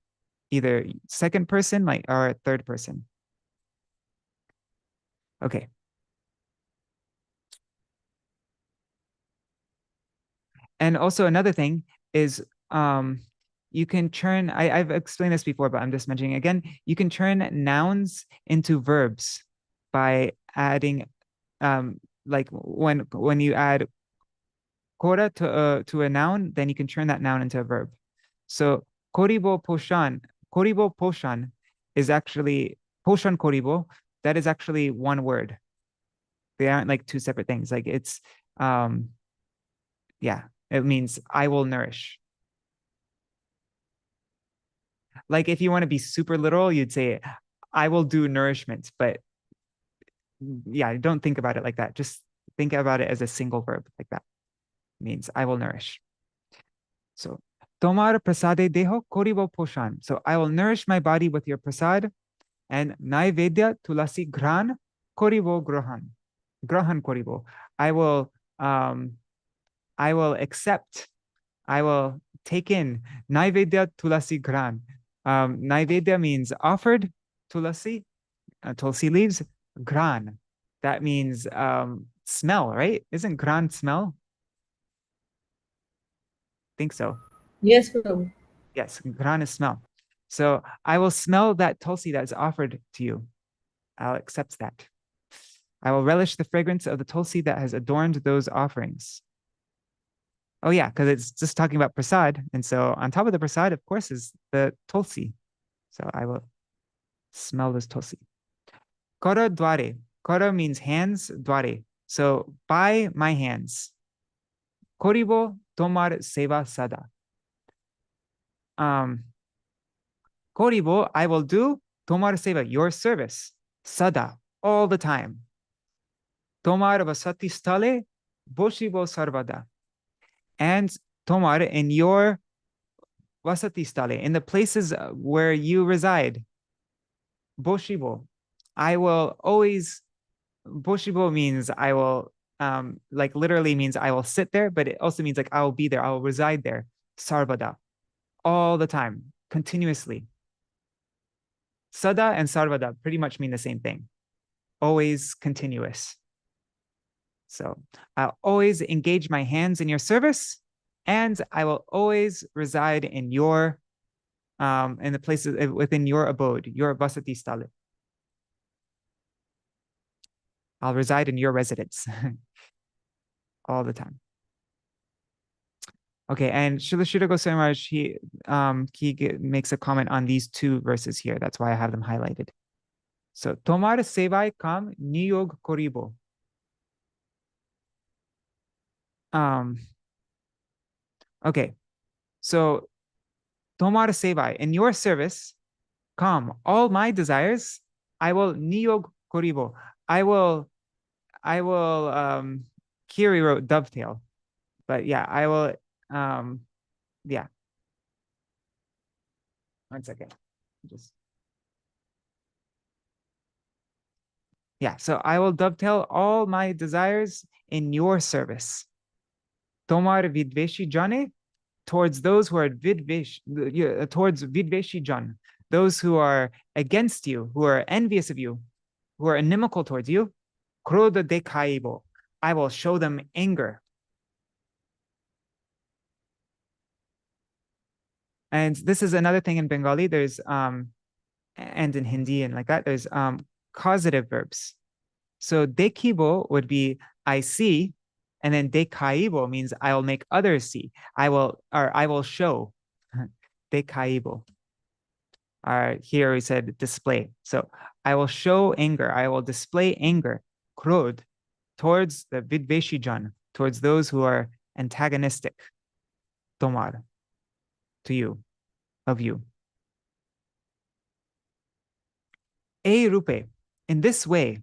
either second person or third person. Okay. And also another thing is you can turn, I've explained this before, but I'm just mentioning it again. You can turn nouns into verbs by adding, like when you add kora to a noun, then you can turn that noun into a verb. So koribo poshan is actually, poshan koribo, that is actually one word. They aren't like two separate things. Like it's, yeah, it means I will nourish. Like if you want to be super literal, you'd say, I will do nourishment. But yeah, don't think about it like that. Just think about it as a single verb like that. It means I will nourish. So, tomar prasade deho koribo poshan. So I will nourish my body with your prasad. And naivedya tulasi gran koribo grohan. Grohan koribo. I will accept, I will take in naivedya tulasi gran. Naivedya means offered, tulasi, tulsi leaves, gran. That means smell, right? Isn't gran smell? Think so. Yes, Prabhu. Yes, gran is smell. So I will smell that tulsi that is offered to you. I'll accept that. I will relish the fragrance of the tulsi that has adorned those offerings. Oh yeah, because it's just talking about prasad. And so on top of the prasad, of course, is the tulsi. So I will smell this tulsi. Kara dware. Kara means hands, dware. So by my hands. Koribo tomar seva sada. Koribo, I will do tomar seva, your service. Sada, all the time. Tomar vasati stale, boshibo sarvada. And Tomar, in your vasati stale, in the places where you reside. Boshibo, I will always, Boshibo means I will, like literally means I will sit there, but it also means like I will be there, I will reside there. Sarvada, all the time, continuously. Sada and sarvada pretty much mean the same thing. Always continuous. So I'll always engage my hands in your service, and I will always reside in your, in the places within your abode, your vasati stale. I'll reside in your residence all the time. Okay, and Srila Goswami Maharaj, he makes a comment on these two verses here. That's why I have them highlighted. So, Tomar sevai kam niyog koribo. Okay, so Tomar sevai, in your service, kam, all my desires, I will niyog koribo. I will Kiri wrote dovetail, but yeah, I will yeah. One second. Yeah, so I will dovetail all my desires in your service. Tomar vidveshi jane, towards those who are towards vidveshi jan, those who are against you, who are envious of you, who are inimical towards you. Krodha dekaibo, I will show them anger. And this is another thing in Bengali. There's and in Hindi and like that, there's causative verbs. So dekibo would be I see, and then dekaibo means I will make others see. I will show. Dekaibo. Here we said display. So I will show anger. I will display anger. Krodh, towards the vidveshijan, towards those who are antagonistic. Tomar, to you, of you. E rupe, in this way.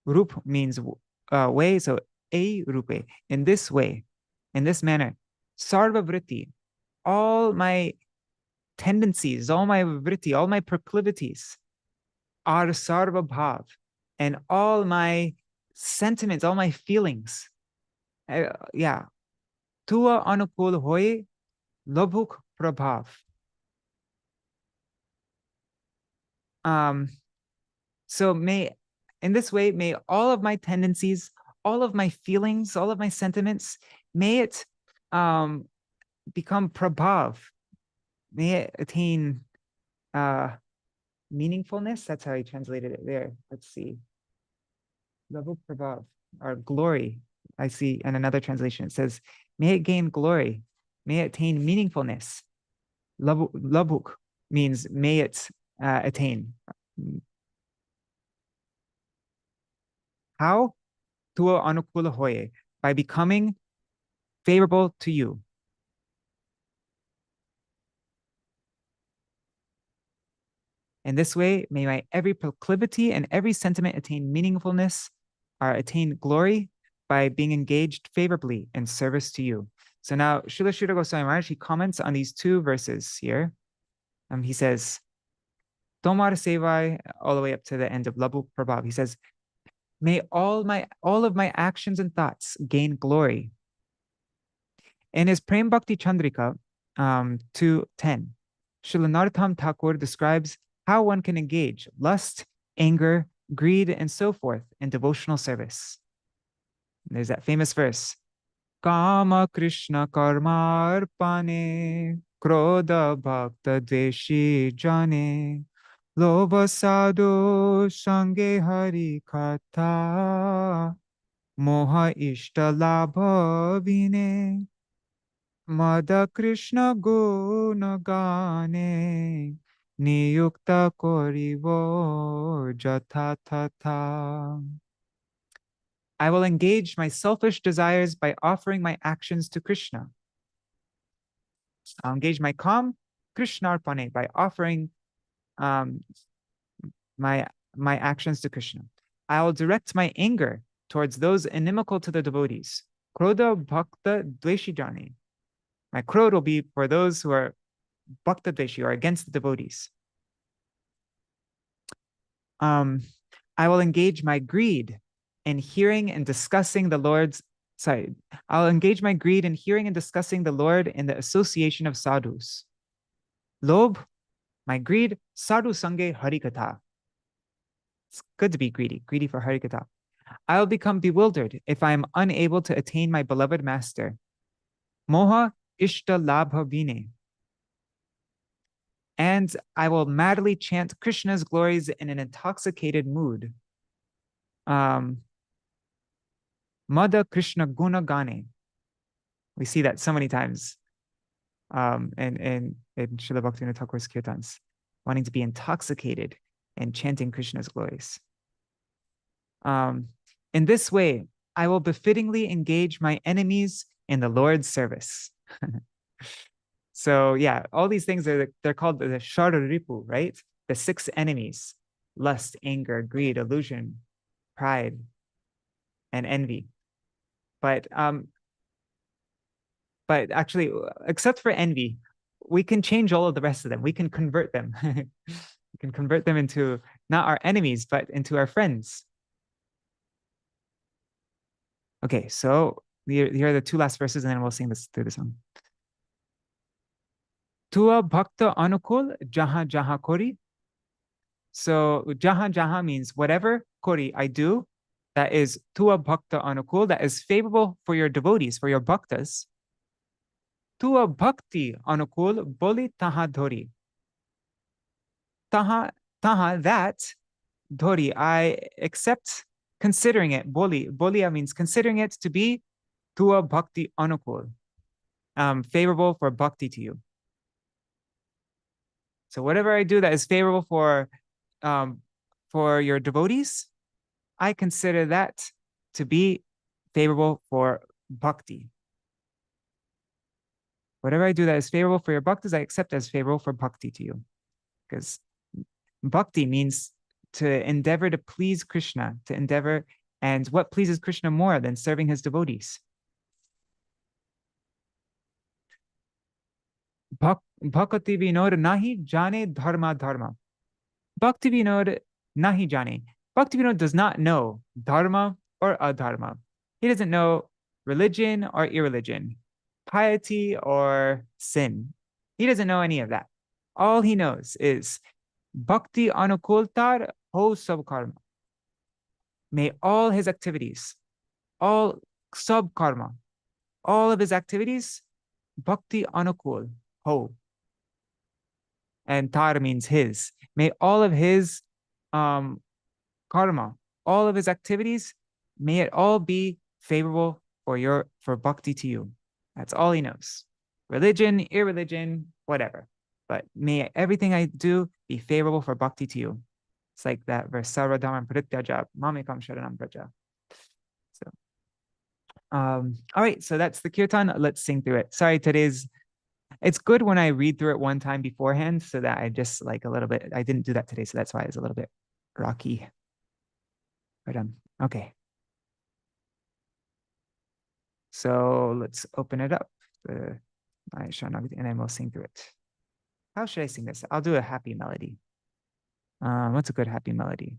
Rup means way, so e rupe, in this way, in this manner. Sarva vritti, all my tendencies, all my vritti, all my proclivities are sarva bhav, and all my sentiments, all my feelings. Yeah. Tuwā Anukūla hoye labhuk prabhav. So in this way, may all of my tendencies, all of my feelings, all of my sentiments, may it become prabhav. May it attain meaningfulness. That's how he translated it there. Let's see. Labhuk prabhav, or glory. I see in another translation, it says, may it gain glory. May it attain meaningfulness. Labhuk means may it attain. How? Tuwā Anukūla hoye, by becoming favorable to you. In this way, may my every proclivity and every sentiment attain meaningfulness, or attain glory, by being engaged favorably in service to you. So now, Srila Goswami Maharaj, he comments on these two verses here. He says, Tomar sevai, all the way up to the end of Labhuk prabhav. He says, may all of my actions and thoughts gain glory. In his Prem Bhakti Chandrika 2:10, Srila Narottam Thakur describes how one can engage lust, anger, greed, and so forth in devotional service. And there's that famous verse, Kama Krishna Karmarpane Krodha Bhakta Dveshi Jane Lobha Sadhu Sange Hari Katha Moha Ishta Labha Vine Mada Krishna Guna Gane Niyukta Korivo Jatha Tata. I will engage my selfish desires by offering my actions to Krishna. I'll engage my kam, Krishnarpane, by offering my actions to Krishna. I will direct my anger towards those inimical to the devotees. Krodha bhakta dveshi jane. My krodha will be for those who are bhakta dveshi, or against the devotees. I will engage my greed in hearing and discussing the Lord's. I'll engage my greed in hearing and discussing the Lord in the association of sadhus. Lobh, my greed, sadhu sange harikatha. It's good to be greedy for harikatha. I will become bewildered if I am unable to attain my beloved master. Moha ishta labha vine. And I will madly chant Krishna's glories in an intoxicated mood. Mada Krishna guna gane. We see that so many times in Srila Bhaktivinoda Thakur's kirtans, wanting to be intoxicated and chanting Krishna's glories. In this way, I will befittingly engage my enemies in the Lord's service. So yeah, all these things they're called the Śaraṇāgati, right? The 6 enemies: lust, anger, greed, illusion, pride, and envy. But actually, except for envy, we can change all of the rest of them. We can convert them. We can convert them into not our enemies, but into our friends. Okay, so here are the 2 last verses, and then we'll sing this through the song. Tuwā Bhakti-anukūla jaha jaha kori. So jaha jaha means whatever kori I do, that is Tuwā Bhakti-anukūla, that is favorable for your devotees, for your bhaktas. Tuwā Bhakti-anukūla boli taha dhori. Taha that dhori I accept, considering it. Bolia means considering it to be Tuwā Bhakti-anukūla, favorable for bhakti to you. So whatever I do that is favorable for your devotees, I consider that to be favorable for bhakti. Whatever I do that is favorable for your bhaktas, I accept as favorable for bhakti to you. Because bhakti means to endeavor to please Krishna, to endeavor, and what pleases Krishna more than serving his devotees? Bhaktivinoda nahi jane dharma dharma. Bhaktivinoda nahi jane. Bhaktivinoda does not know dharma or adharma. He doesn't know religion or irreligion, piety or sin. He doesn't know any of that. All he knows is Bhakti-anukūla ho sab karma. May all his activities, all sab karma, all of his activities, Bhakti-anukūla ho. And tar means his. May all of his karma, all of his activities, may it all be favorable for bhakti to you. That's all he knows. Religion, irreligion, whatever. But may everything I do be favorable for bhakti to you. It's like that verse, Sarvadhamam Prityaja Mamekam Sharanam Praja. So, all right, so that's the kirtan. Let's sing through it. Sorry, it's good when I read through it one time beforehand so that I just like a little bit, I didn't do that today, so that's why it's a little bit rocky. But okay. So let's open it up, my Śaraṇāgati, and then we'll sing through it. How should I sing this? I'll do a happy melody. What's a good happy melody?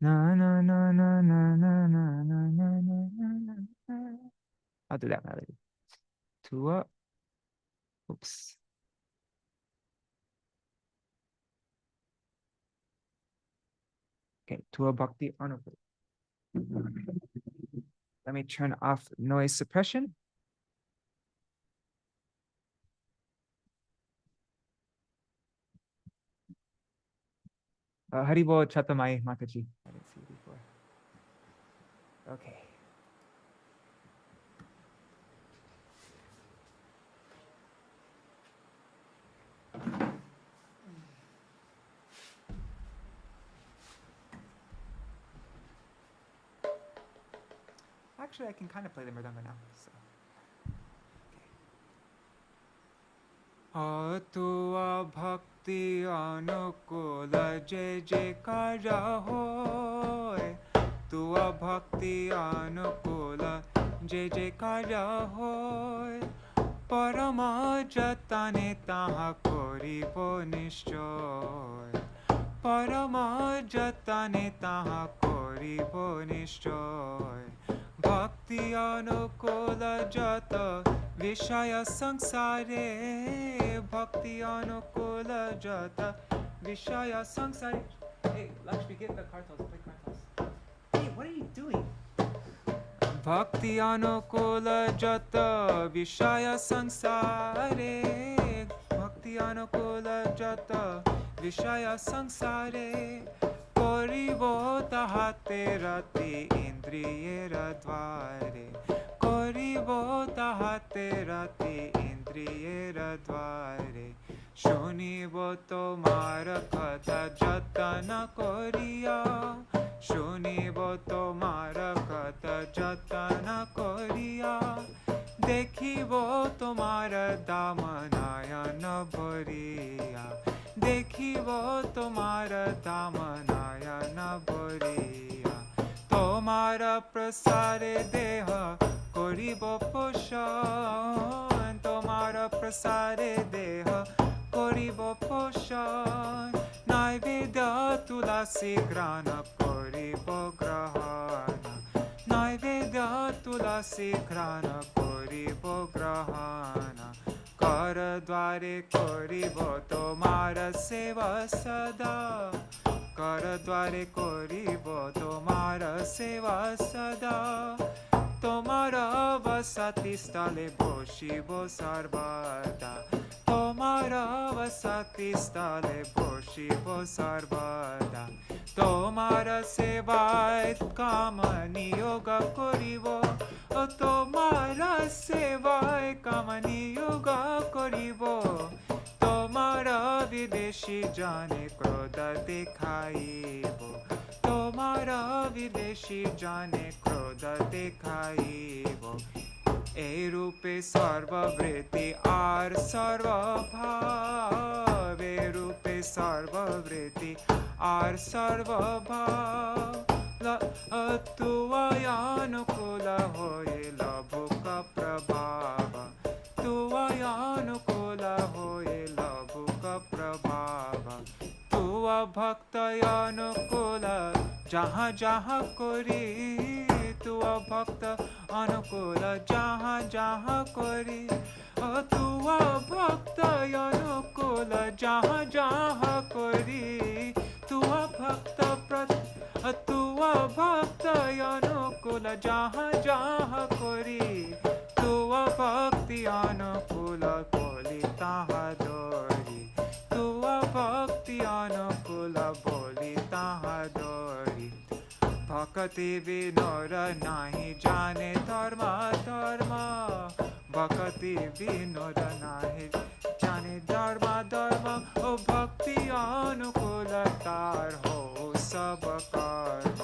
Na na na na na na na na na na na. I'll do that melody. Tuwā. Oops. Okay, Tuwā Bhakti-anukūla. Let me turn off noise suppression. Haribo Chatamai Mataji. I didn't see you before. Okay. Actually, I can kind of play the mridanga now. So. Tuwā Bhakti-anukūla jai jaikara hoy. Tuwā Bhakti-anukūla যে যে কার্য হয় পরম যতনে তাহা করিব নিশ্চয় পরম যতনে তাহা করিব নিশ্চয় ভক্তি অনুকূল যত বিষয় সংসারে ভক্তি অনুকূল যত বিষয় সংসারে Hey, Lakshmi, get the kartals, play kartals. Hey, what are you doing? Bhakti anukula jata vishaya sansare Bhakti anukula jata vishaya sansare Koribo tahate rati indriyera dvare Koribo tahate rati indriyera dvare শুনিব তোমার কথা যতন করিয়া শুনিব তোমার কথা যতন করিয়া দেখিব তোমার দাম নয়ন ভরিয়া দেখিব তোমার দাম নয়ন ভরিয়া তোমার প্রসারে দেহ করিব পোষণ তোমার প্রসারে দেহ করিব পোষণ নৈবেদ্য তুলসী গ্রহণ করিব গ্রহণ নৈবেদ্য তুলসী গ্রহণ করিব গ্রহণ কর দ্বারে করিব তোমার সেবা সদা কর দ্বারে করিব তোমার সেবা সদা তোমার বসতি স্থলে বসিব সর্বদা তোমার বসতি স্থলে বসিব সর্বদা তোমার সেবায় কাম নিয়োগ করিব তোমার সেবায় কাম নিয়োগ করিব তোমার বিদেশী জানে ক্রোধ দেখাইব তোমার বিদেশী জানে ক্রোধ দেখাইব এই রূপে সর্ববৃত্তি আর সর্বভাব এই রূপে সর্ববৃত্তি আর সর্বভাব তুয়ানুকূল হয়ে লভুক প্রভাব তুয়ানুকূল হয়ে লভুক প্রভাব তুয়া ভক্তানুকূল যাহা যাহা করি তুয়া ভক্ত অনুকূল যাহা যাহা করি তুয়া ভক্ত অনুকূল যাহা যাহা করি তুয়া ভক্ত তুয়া ভক্ত অনুকূল যাহা যাহা করি তুয়া ভক্তি অনুকূল বলি তাহা দরি তুয়া ভক্তি অনুকূল বলি তাহা দরি ভক্তি বিনোদ নাহি জানে ধর্ম ধর্ম ভক্তি বিনোদ নাহি জানে ধর্ম ধর্ম ও ভক্তি অনুকূল তার হো সব কর্ম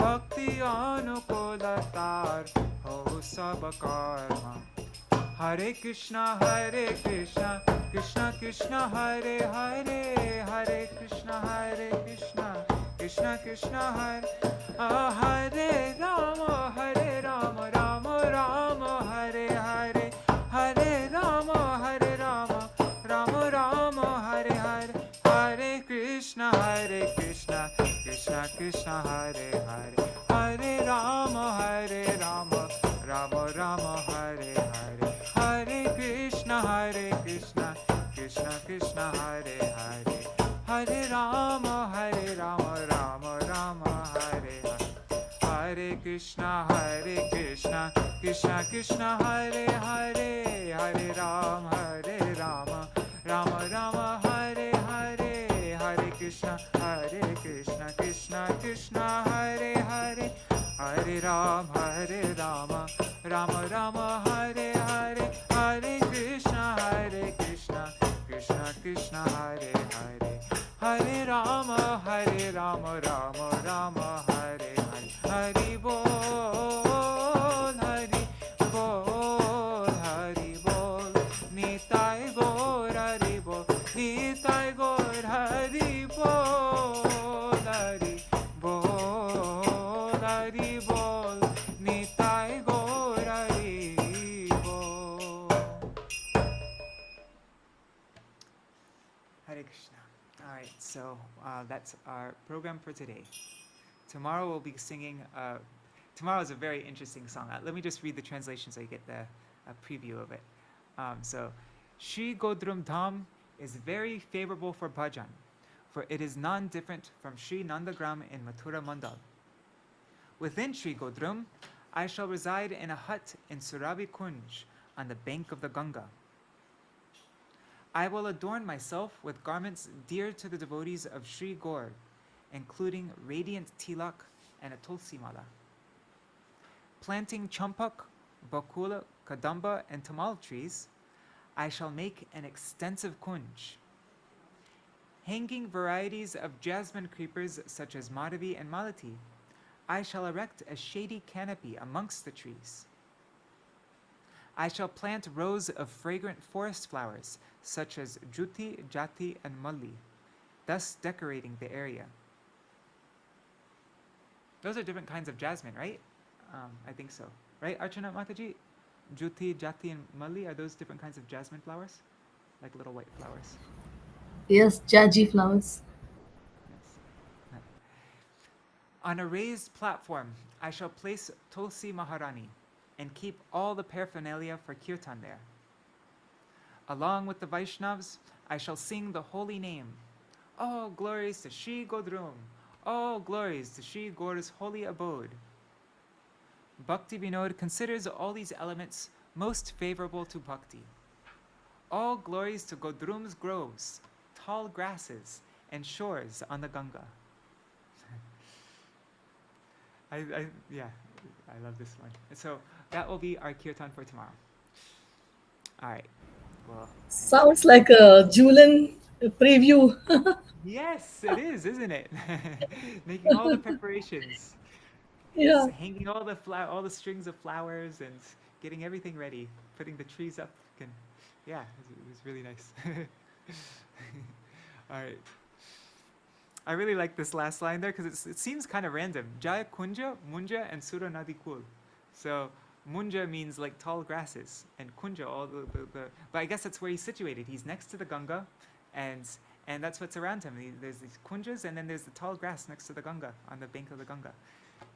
ভক্তি অনুকূল তার হো সব কর্ম হরে কৃষ্ণ কৃষ্ণ কৃষ্ণ হরে হরে হরে কৃষ্ণ কৃষ্ণ কৃষ্ণ হরে হরে রাম রাম রাম হরে হরে হরে রাম রাম রাম হরে হরে হরে কৃষ্ণ কৃষ্ণ কৃষ্ণ হরে হরে হরে রাম রাম রাম হরে হরে হরে কৃষ্ণ কৃষ্ণ কৃষ্ণ হরে হরে হরে রাম রাম রাম হরে হরে কৃষ্ণ কৃষ্ণ কৃষ্ণ হরে হরে হরে রাম রাম রাম হরে হরে হরে কৃষ্ণ কৃষ্ণ কৃষ্ণ হরে হরে হরে রাম রাম রাম হরে হরে হরে কৃষ্ণ কৃষ্ণ কৃষ্ণ হরে হরে হরে রাম রাম রাম হরে হরে হরি বল হরি বল নিতাই গৌর হরি বল নিতাই গৌর হরি বল হরি বল Nitai Gour So that's our program for today. Tomorrow we'll be singing. Tomorrow is a very interesting song. Let me just read the translation so you get a preview of it. So, Shri Godrum Dham is very favorable for bhajan, for it is non-different from Shri Nandagram in Mathura Mandal. Within Shri Godrum, I shall reside in a hut in Surabhi Kunj on the bank of the Ganga. I will adorn myself with garments dear to the devotees of Shri Gaur, including radiant tilak and a tulsi mala. Planting champak, bakula, kadamba, and tamal trees, I shall make an extensive kunj. Hanging varieties of jasmine creepers such as madhavi and malati, I shall erect a shady canopy amongst the trees. I shall plant rows of fragrant forest flowers such as juti, jati, and malli, thus decorating the area. Those are different kinds of jasmine, right? I think so. Right, Archana Mataji? Juti, jati, and malli, are those different kinds of jasmine flowers? Like little white flowers. Yes, jaji flowers. Yes. On a raised platform, I shall place Tulsi Maharani and keep all the paraphernalia for kirtan there. Along with the Vaishnavas, I shall sing the holy name. All glories to Shri Godrum. All glories to Shri Gaur's holy abode. Bhaktivinoda considers all these elements most favorable to bhakti. All glories to Godrum's groves, tall grasses, and shores on the Ganga. I love this one. So that will be our kirtan for tomorrow. All right. Well, Sounds like a Julian preview. yes, it is, isn't it? Making all the preparations. Yeah. Hanging all the strings of flowers and getting everything ready, putting the trees up. It was really nice. All right. I really like this last line there because it seems kind of random. Jaya Kunja, Munja, and Sura Nadi Kul. So Munja means like tall grasses, and Kunja, all the but I guess that's where he's situated. He's next to the Ganga, and that's what's around him. There's these kunjas, and then there's the tall grass next to the Ganga, on the bank of the Ganga.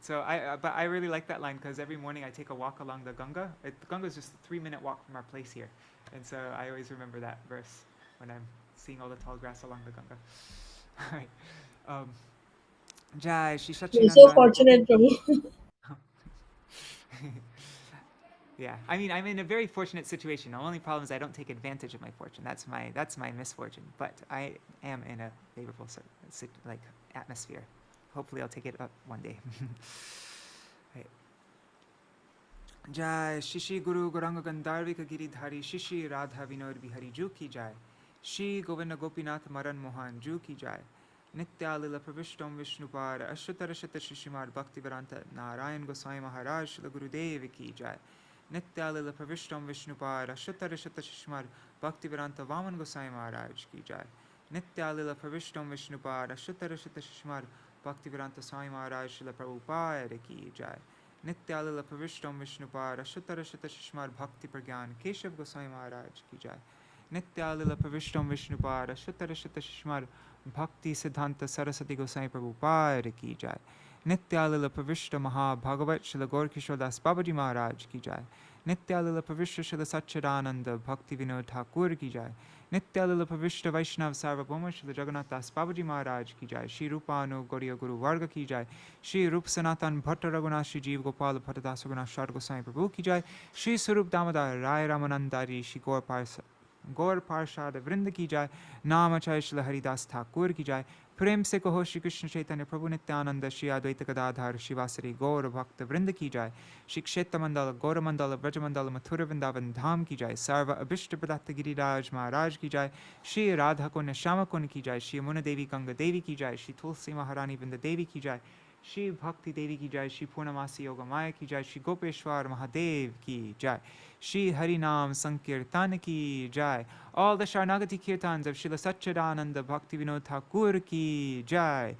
So I really like that line because every morning I take a walk along the Ganga. The Ganga is just a 3-minute walk from our place here, and so I always remember that verse when I'm seeing all the tall grass along the Ganga. All right. Jai Shri You're so Satchidananda. fortunate, Prabhu. Yeah, I mean, I'm in a very fortunate situation. The only problem is I don't take advantage of my fortune. That's my misfortune. But I am in a favorable atmosphere. Hopefully, I'll take it up one day. Right. Jai Shri Guru Gauranga Gandharvika-gīti-dhārī Shri Śaraṇāgati Ju ki jai. Shri Govinda-gopinath Maran Mohan Ju ki jai. Nitya-lila Pravishtam Vishnupāda Ashvatarashata Shishimad Bhaktivinoda-Narayan Goswami Maharaj Shila Gurudev ki jai. Nitya-lila Pravishtam Vishnupāda Ashvatarashata Shishimad Bhaktivinoda Vaman Goswami Maharaj ki jai. Nitya-lila Pravishtam Vishnupāda Ashvatarashata Shishimad Bhaktivinoda Swami Maharaj Shila Prabhupada ki jai. Nitya-lila Pravishtam Vishnupāda Ashvatarashata Shishimad Bhakti Pragyan Keshav Goswami Maharaj ki jai. Nitya-lila Pravishtam Vishnupāda Ashvatarashata Shishimad Bhakti Siddhanta Saraswati Goswami Prabhupada ki jai. Nitya-lila Pravishta Maha Bhagavat Shila Gaur Kishore Das Babaji Maharaj ki jai. Nitya-lila Pravishta Shila Satchidananda Bhaktivinoda-Thakur ki jai. Nitya-lila Pravishta Vaishnav Sarvabhauma Shila Jagannath Das Babaji Maharaj ki jai. Shri Rupanu Gauriya Guru Varga ki jai. Shri Rup Sanatan Bhatta Raghunath Shri Jeev Gopal Bhattadas Raghunath Shar Goswami Prabhu ki jai. Shri Sarup Damodar Rai Ramanandari Shri Gaur Parshad Vrinda ki jai. Namachay Shila Haridas Thakur ki jai. Prem se kaho Shri Krishna Chaitanya Prabhu Nityananda Shri Advaita Gadadhar Shivasari Gaur Bhakta Vrinda ki jai. Shri Kshetra Mandala Gaura Mandala Vraja Mandala Mathura Vrindavan Dham ki jai. Sarva Abhishta Pradatta Giriraj Maharaj ki jai. Shri Radha Kunda Shama Kunda ki jai. Shri Yamuna Devi Ganga Devi ki jai. Shri Tulsi Maharani Vrinda Devi ki jai. Shri Bhakti Devi ki jai. Shri Purnamasi Yoga Maya ki jai. Shri Gopeshwar Mahadev ki jai. Shri Harinam Sankirtan ki jai. All the Śaraṇāgati kirtans of Srila Satchidananda Bhaktivinoda-Thakur ki jai.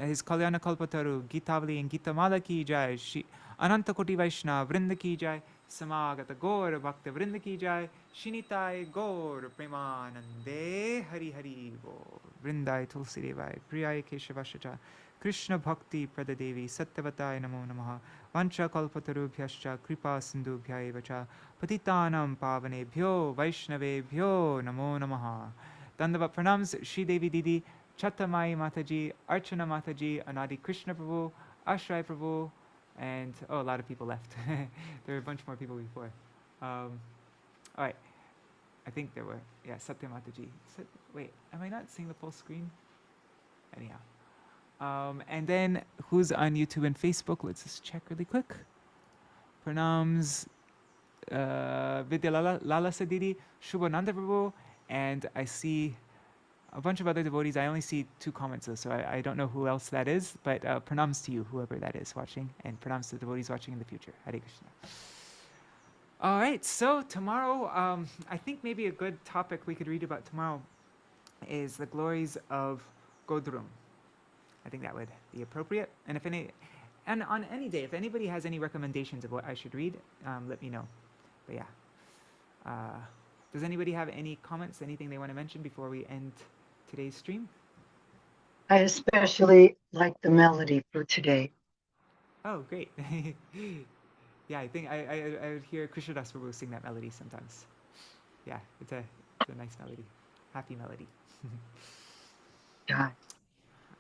His Kalyana Kalpataru, Gitavali and Gitamala ki jai. Shri Ananta Koti Vaishnava Vrinda ki jai. Samagata Gaura Bhakta Vrinda ki jai. Shinitai Gaur Premanande Hari Hari Bol. Vrindai Tulsi Devai Priyai Keshavashacha Krishna Bhakti Pradadevi Sattvatai Namo Namaha Vancha Kalpatarubhyascha Kripa Sindhubhya Evacha Patitanam Pavanebhyo Vaishnavebhyo Namo Namaha. Dandavat pranams Shri Devi Didi, Chattamai Mataji, Archana Mataji, Anadi Krishna Prabhu, Ashray Prabhu, and a lot of people left. There were a bunch more people before. All right, I think there were. Yeah, Satya Mataji. Wait, am I not seeing the full screen? Anyhow. And then who's on YouTube and Facebook? Let's just check really quick. Pranams, Vidya Lala Sadidi, Shubhananda Prabhu, and I see a bunch of other devotees. I only see 2 comments though, so I don't know who else that is, but pranams to you, whoever that is watching, and pranams to the devotees watching in the future. Hare Krishna. All right, so tomorrow, I think maybe a good topic we could read about tomorrow is the glories of Godrum. I think that would be appropriate. And on any day, if anybody has any recommendations of what I should read, let me know. But yeah, does anybody have any comments, anything they want to mention before we end today's stream? I especially like the melody for today. Oh, great. Yeah, I think I would hear Krishnadas Prabhu sing that melody sometimes. Yeah, it's a nice melody. Happy melody. Yeah.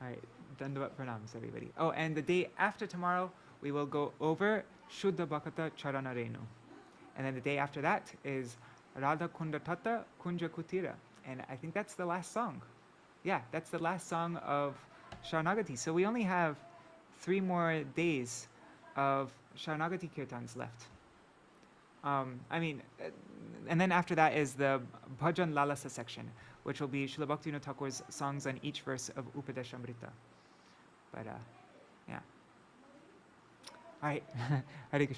All right, Dandavat Pranams, everybody. Oh, and the day after tomorrow, we will go over Shuddha Bhakata Charana Renu. And then the day after that is Radha Kunda Tata Kunja Kutira. And I think that's the last song. Yeah, that's the last song of Śaraṇāgati. So we only have 3 more days of Śaraṇāgati Kirtans left. And then after that is the Bhajan Lalasa section, which will be Srila Bhaktivinoda Thakur's songs on each verse of Upadeshamrita. But yeah. All right, Hare Krishna.